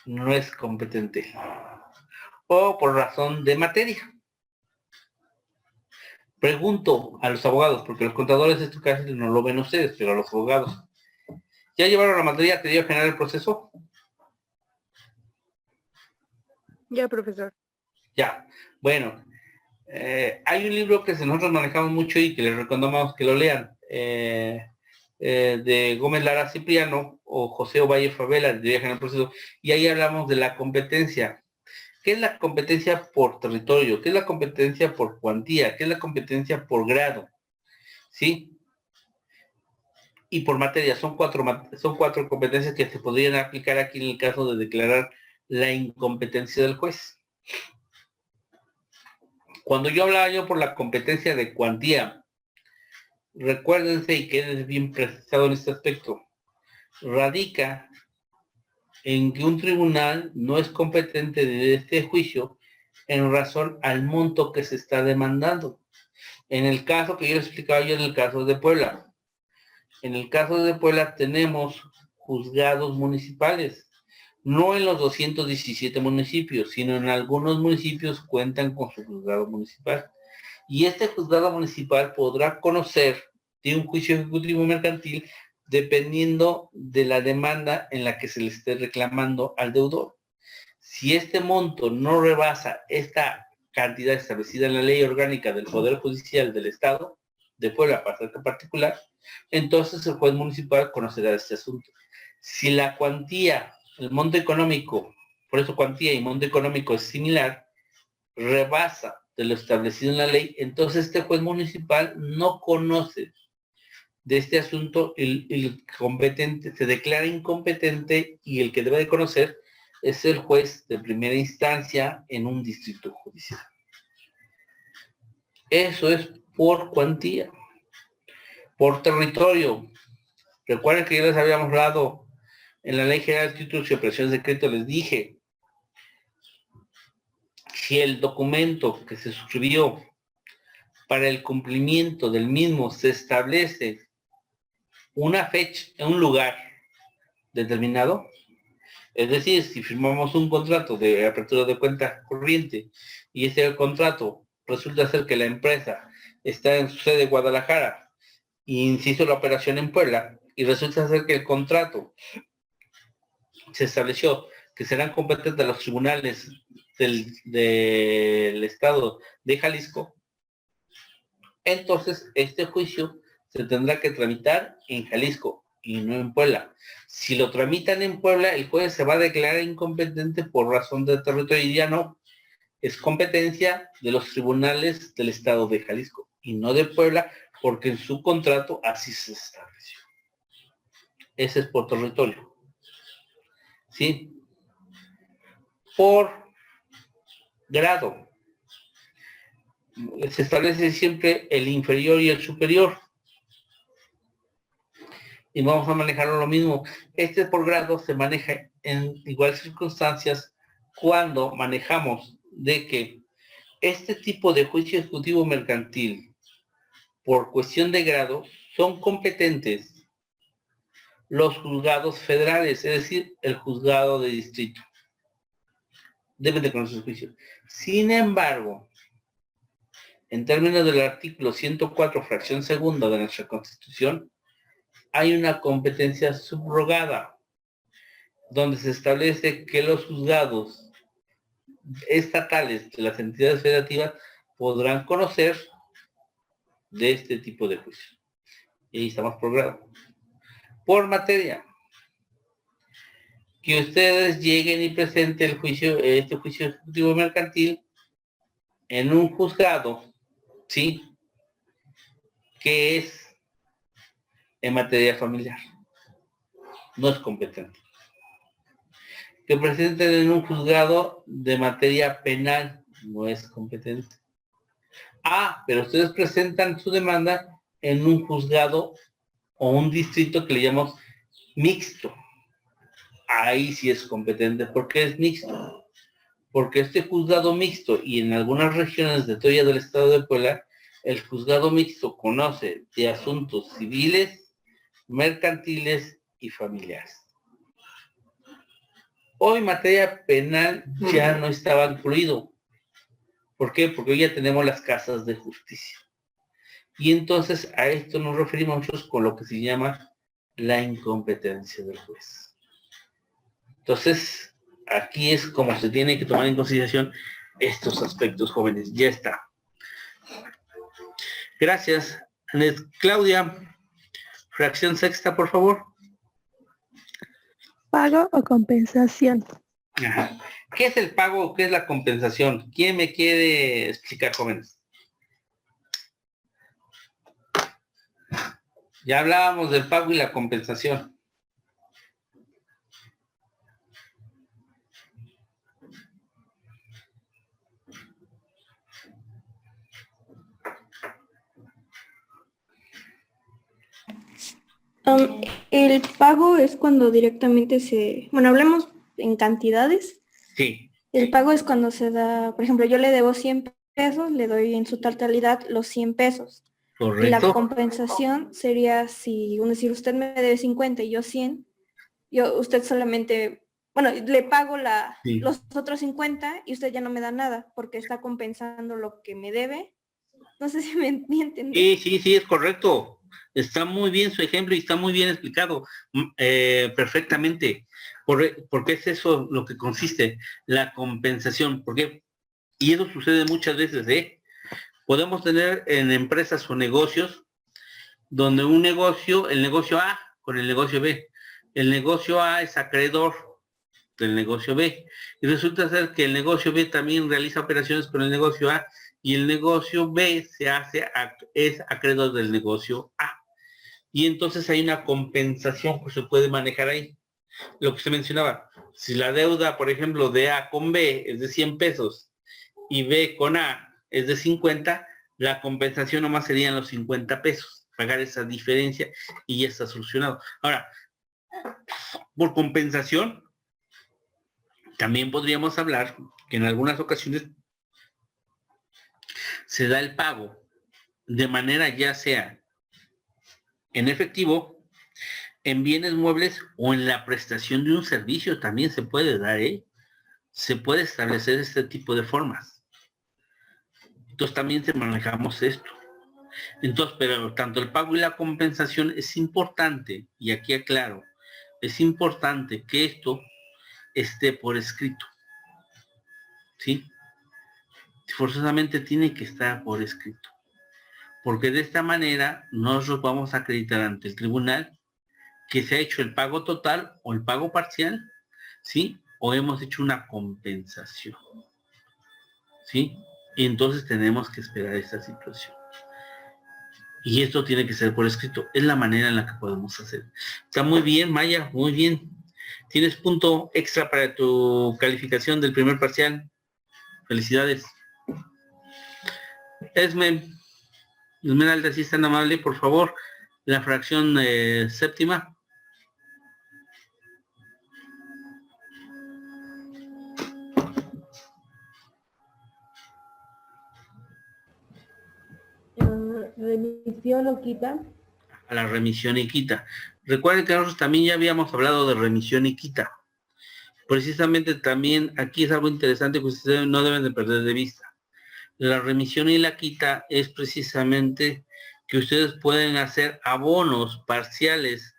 no es competente. O por razón de materia. Pregunto a los abogados, porque los contadores esto casi no lo ven ustedes, pero a los abogados. ¿Ya llevaron la materia de teoría general del proceso? Ya, profesor. Ya. Bueno, hay un libro que nosotros manejamos mucho y que les recomendamos que lo lean, de Gómez Lara Cipriano o José Ovalle Favela, de teoría general del proceso, y ahí hablamos de la competencia. ¿Qué es la competencia por territorio? ¿Qué es la competencia por cuantía? ¿Qué es la competencia por grado? ¿Sí? Y por materia. Son cuatro competencias que se podrían aplicar aquí en el caso de declarar la incompetencia del juez. Cuando yo hablaba por la competencia de cuantía, recuérdense y quede bien precisado en este aspecto, radica en que un tribunal no es competente de este juicio en razón al monto que se está demandando. En el caso que yo les explicaba en el caso de Puebla. En el caso de Puebla tenemos juzgados municipales. No en los 217 municipios, sino en algunos municipios cuentan con su juzgado municipal. Y este juzgado municipal podrá conocer de un juicio ejecutivo mercantil dependiendo de la demanda en la que se le esté reclamando al deudor. Si este monto no rebasa esta cantidad establecida en la ley orgánica del Poder Judicial del Estado de Puebla para ser particular, entonces el juez municipal conocerá este asunto. Si la cuantía, el monto económico, por eso cuantía y monto económico es similar, rebasa de lo establecido en la ley, entonces este juez municipal no conoce de este asunto, el competente se declara incompetente y el que debe de conocer es el juez de primera instancia en un distrito judicial. Eso es por cuantía. Por territorio. Recuerden que ya les habíamos hablado en la Ley General de Títulos y Operaciones de Crédito, les dije, si el documento que se suscribió para el cumplimiento del mismo se establece una fecha en un lugar determinado, es decir, si firmamos un contrato de apertura de cuenta corriente y ese contrato resulta ser que la empresa está en su sede en Guadalajara y se hizo la operación en Puebla y resulta ser que el contrato se estableció que serán competentes los tribunales del estado de Jalisco, entonces este juicio se tendrá que tramitar en Jalisco y no en Puebla. Si lo tramitan en Puebla, el juez se va a declarar incompetente por razón de territorio y ya no. Es competencia de los tribunales del estado de Jalisco y no de Puebla, porque en su contrato así se estableció. Ese es por territorio. ¿Sí? Por grado. Se establece siempre el inferior y el superior. Y vamos a manejarlo lo mismo. Este por grado se maneja en iguales circunstancias cuando manejamos de que este tipo de juicio ejecutivo mercantil por cuestión de grado son competentes los juzgados federales, es decir, el juzgado de distrito. Deben de conocer el juicio. Sin embargo, en términos del artículo 104, fracción segunda de nuestra Constitución, hay una competencia subrogada, donde se establece que los juzgados estatales de las entidades federativas podrán conocer de este tipo de juicio. Y ahí estamos por grado. Por materia, que ustedes lleguen y presenten el juicio, este juicio ejecutivo mercantil en un juzgado, ¿sí? Que es en materia familiar. No es competente. Que presenten en un juzgado de materia penal, no es competente. Ah, pero ustedes presentan su demanda en un juzgado o un distrito que le llamamos mixto. Ahí sí es competente. ¿Por qué es mixto? Porque este juzgado mixto, y en algunas regiones de Toya del estado de Puebla, el juzgado mixto conoce de asuntos civiles, mercantiles y familiares. Hoy materia penal ya no estaba incluido. ¿Por qué? Porque hoy ya tenemos las casas de justicia. Y entonces a esto nos referimos nosotros con lo que se llama la incompetencia del juez. Entonces, aquí es como se tiene que tomar en consideración estos aspectos, jóvenes. Ya está. Gracias. Claudia, fracción sexta, por favor. Pago o compensación. Ajá. ¿Qué es el pago o qué es la compensación? ¿Quién me quiere explicar, jóvenes? Ya hablábamos del pago y la compensación. El pago es cuando directamente bueno, hablemos en cantidades. Sí. El pago es cuando se da, por ejemplo, yo le debo 100 pesos, le doy en su totalidad los 100 pesos. Correcto. Y la compensación sería si, decir, usted me debe 50 y yo 100, usted solamente, bueno, le pago los otros 50 y usted ya no me da nada porque está compensando lo que me debe. No sé si me entienden. Sí, es correcto. Está muy bien su ejemplo y está muy bien explicado perfectamente. Porque es eso lo que consiste, la compensación. Porque, y eso sucede muchas veces, podemos tener en empresas o negocios donde el negocio A con el negocio B. El negocio A es acreedor del negocio B. Y resulta ser que el negocio B también realiza operaciones con el negocio A y el negocio B es acreedor del negocio A. Y entonces hay una compensación que se puede manejar ahí. Lo que se mencionaba, si la deuda, por ejemplo, de A con B es de 100 pesos y B con A es de 50, la compensación nomás serían los 50 pesos, pagar esa diferencia y ya está solucionado. Ahora, por compensación, también podríamos hablar que en algunas ocasiones se da el pago de manera ya sea en efectivo, en bienes muebles o en la prestación de un servicio también se puede dar, se puede establecer este tipo de formas. Entonces también te manejamos esto. Entonces, pero tanto el pago y la compensación es importante, y aquí aclaro, es importante que esto esté por escrito. ¿Sí? Forzosamente tiene que estar por escrito. Porque de esta manera nosotros vamos a acreditar ante el tribunal que se ha hecho el pago total o el pago parcial, ¿sí? O hemos hecho una compensación, ¿sí? Y entonces tenemos que esperar esta situación. Y esto tiene que ser por escrito. Es la manera en la que podemos hacer. Está muy bien, Maya, muy bien. ¿Tienes punto extra para tu calificación del primer parcial? Felicidades. Esmeralda, si es tan amable, por favor, la fracción séptima. Remisión o quita. A la remisión y quita. Recuerden que nosotros también ya habíamos hablado de remisión y quita. Precisamente también aquí es algo interesante que ustedes no deben de perder de vista. La remisión y la quita es precisamente que ustedes pueden hacer abonos parciales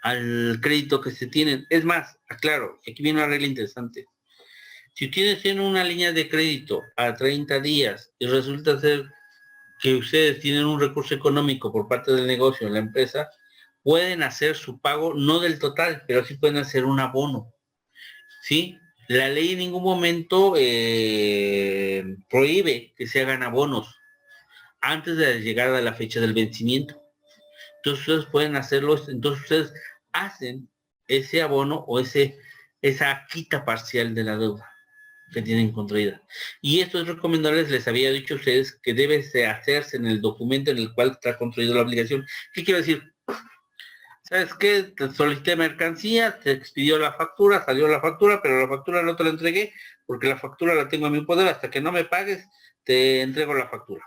al crédito que se tienen. Es más, aclaro, aquí viene una regla interesante. Si ustedes tienen una línea de crédito a 30 días y resulta ser que ustedes tienen un recurso económico por parte del negocio en la empresa, pueden hacer su pago, no del total, pero sí pueden hacer un abono. ¿Sí? La ley en ningún momento prohíbe que se hagan abonos antes de la llegada de la fecha del vencimiento. Entonces ustedes pueden hacerlo, entonces ustedes hacen ese abono o esa quita parcial de la deuda que tienen contraída. Y esto es recomendable, les había dicho a ustedes que debe hacerse en el documento en el cual está contraído la obligación. ¿Qué quiero decir? ¿Sabes qué? Te solicité mercancía, te expidió la factura, salió la factura, pero la factura no te la entregué porque la factura la tengo en mi poder. Hasta que no me pagues, te entrego la factura.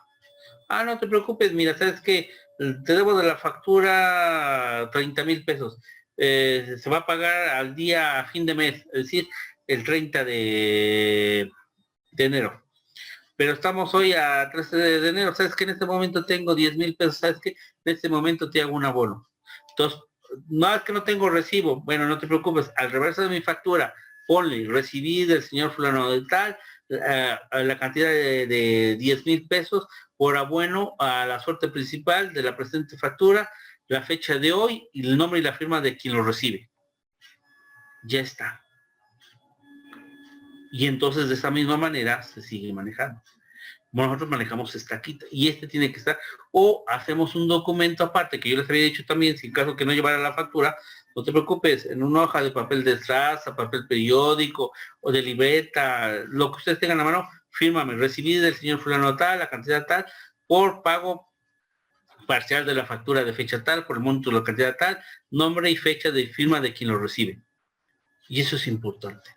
Ah, no te preocupes, mira, ¿sabes qué? Te debo de la factura 30,000 pesos. Se va a pagar al día a fin de mes, es decir, el 30 de enero. Pero estamos hoy a 13 de enero, ¿sabes que en este momento tengo 10,000 pesos? ¿Sabes que en este momento te hago un abono? Entonces, no es que no tengo recibo, bueno, no te preocupes, al reverso de mi factura, ponle, recibí del señor fulano de tal, la cantidad de 10,000 pesos por abono a la suerte principal de la presente factura, la fecha de hoy y el nombre y la firma de quien lo recibe. Ya está. Y entonces de esa misma manera se sigue manejando. Bueno, nosotros manejamos esta quita y este tiene que estar, o hacemos un documento aparte, que yo les había dicho también, si en caso que no llevara la factura, no te preocupes, en una hoja de papel de traza, papel periódico o de libreta, lo que ustedes tengan a mano, fírmame, recibí del señor fulano tal, la cantidad tal, por pago parcial de la factura de fecha tal, por el monto de la cantidad tal, nombre y fecha de firma de quien lo recibe. Y eso es importante.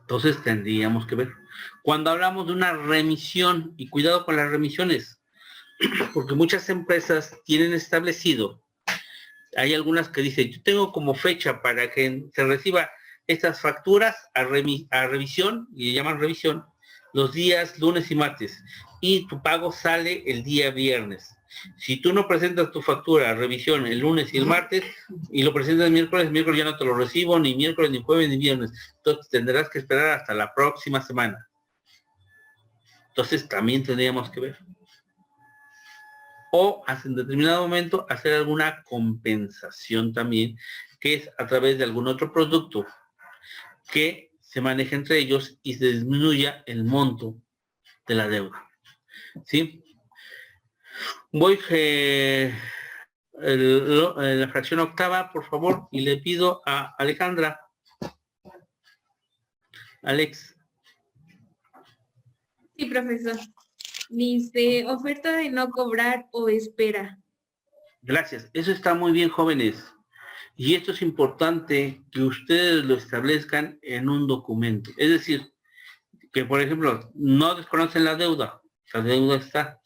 Entonces tendríamos que ver. Cuando hablamos de una remisión, y cuidado con las remisiones, porque muchas empresas tienen establecido, hay algunas que dicen, yo tengo como fecha para que se reciba estas facturas a revisión, y le llaman revisión, los días lunes y martes, y tu pago sale el día viernes. Si tú no presentas tu factura a revisión el lunes y el martes, y lo presentas el miércoles ya no te lo recibo, ni miércoles, ni jueves, ni viernes. Entonces tendrás que esperar hasta la próxima semana. Entonces también tendríamos que ver. O en determinado momento hacer alguna compensación también, que es a través de algún otro producto que se maneje entre ellos y se disminuya el monto de la deuda. ¿Sí? Voy la fracción octava, por favor, y le pido a Alejandra. Alex. Sí, profesor. Dice, oferta de no cobrar o espera. Gracias. Eso está muy bien, jóvenes. Y esto es importante que ustedes lo establezcan en un documento. Es decir, que por ejemplo, no desconocen la deuda está,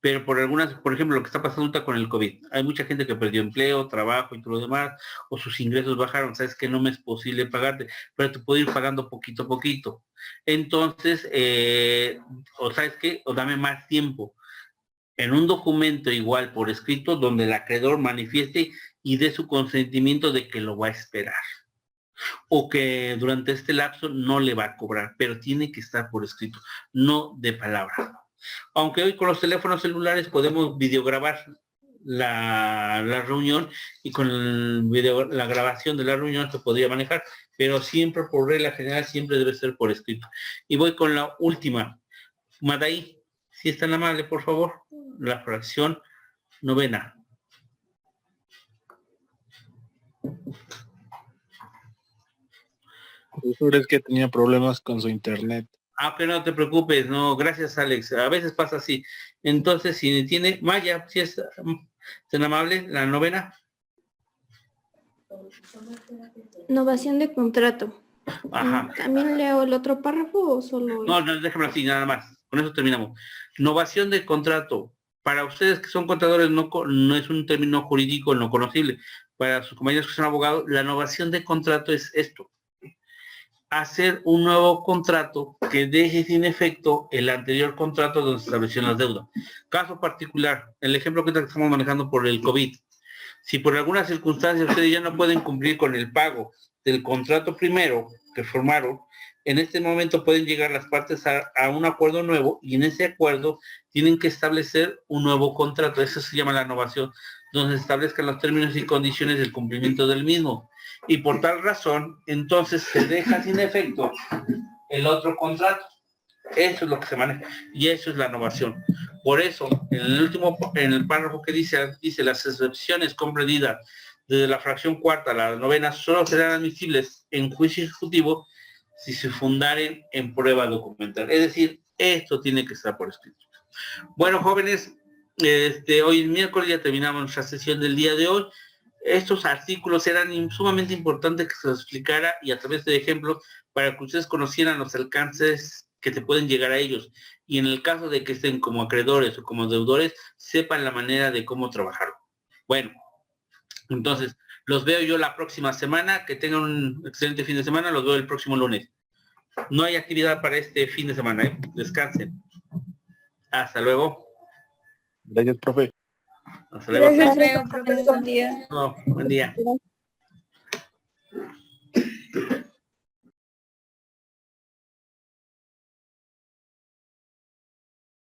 pero por ejemplo, lo que está pasando ahorita con el COVID, hay mucha gente que perdió empleo, trabajo y todo lo demás, o sus ingresos bajaron, sabes que no me es posible pagarte, pero te puedo ir pagando poquito a poquito. Entonces, o sabes qué, o dame más tiempo. En un documento igual por escrito, donde el acreedor manifieste y dé su consentimiento de que lo va a esperar. O que durante este lapso no le va a cobrar, pero tiene que estar por escrito, no de palabra. Aunque hoy con los teléfonos celulares podemos videograbar la reunión y con la grabación de la reunión se podría manejar, pero siempre por regla general siempre debe ser por escrito. Y voy con la última. Madaí, si es tan amable, por favor, la fracción novena. Es que tenía problemas con su internet. Que no te preocupes, no, gracias Alex, a veces pasa así. Entonces, si tiene, Maya, si es tan amable, la novena. Novación de contrato. Ajá. ¿También leo el otro párrafo o solo? No, déjame así, nada más. Con eso terminamos. Novación de contrato. Para ustedes que son contadores no es un término jurídico no conocible. Para sus compañeros que son abogados, la novación de contrato es esto. Hacer un nuevo contrato que deje sin efecto el anterior contrato donde se estableció las deudas. Caso particular, el ejemplo que estamos manejando por el COVID. Si por alguna circunstancia ustedes ya no pueden cumplir con el pago del contrato primero que formaron, en este momento pueden llegar las partes a un acuerdo nuevo y en ese acuerdo tienen que establecer un nuevo contrato. Eso se llama la novación, donde se establezcan los términos y condiciones del cumplimiento del mismo. Y por tal razón, entonces se deja sin efecto el otro contrato. Eso es lo que se maneja. Y eso es la novación. Por eso, en el párrafo que dice las excepciones comprendidas desde la fracción cuarta a la novena solo serán admisibles en juicio ejecutivo si se fundaren en prueba documental. Es decir, esto tiene que estar por escrito. Bueno, jóvenes, Hoy miércoles ya terminamos nuestra sesión del día de hoy. Estos artículos eran sumamente importantes que se los explicara y a través de ejemplos para que ustedes conocieran los alcances que te pueden llegar a ellos. Y en el caso de que estén como acreedores o como deudores, sepan la manera de cómo trabajarlo. Bueno, entonces, los veo yo la próxima semana. Que tengan un excelente fin de semana. Los veo el próximo lunes. No hay actividad para este fin de semana, ¿eh? Descansen. Hasta luego. Gracias, profe. Hasta luego. Gracias, profe. Buen día. No, buen día.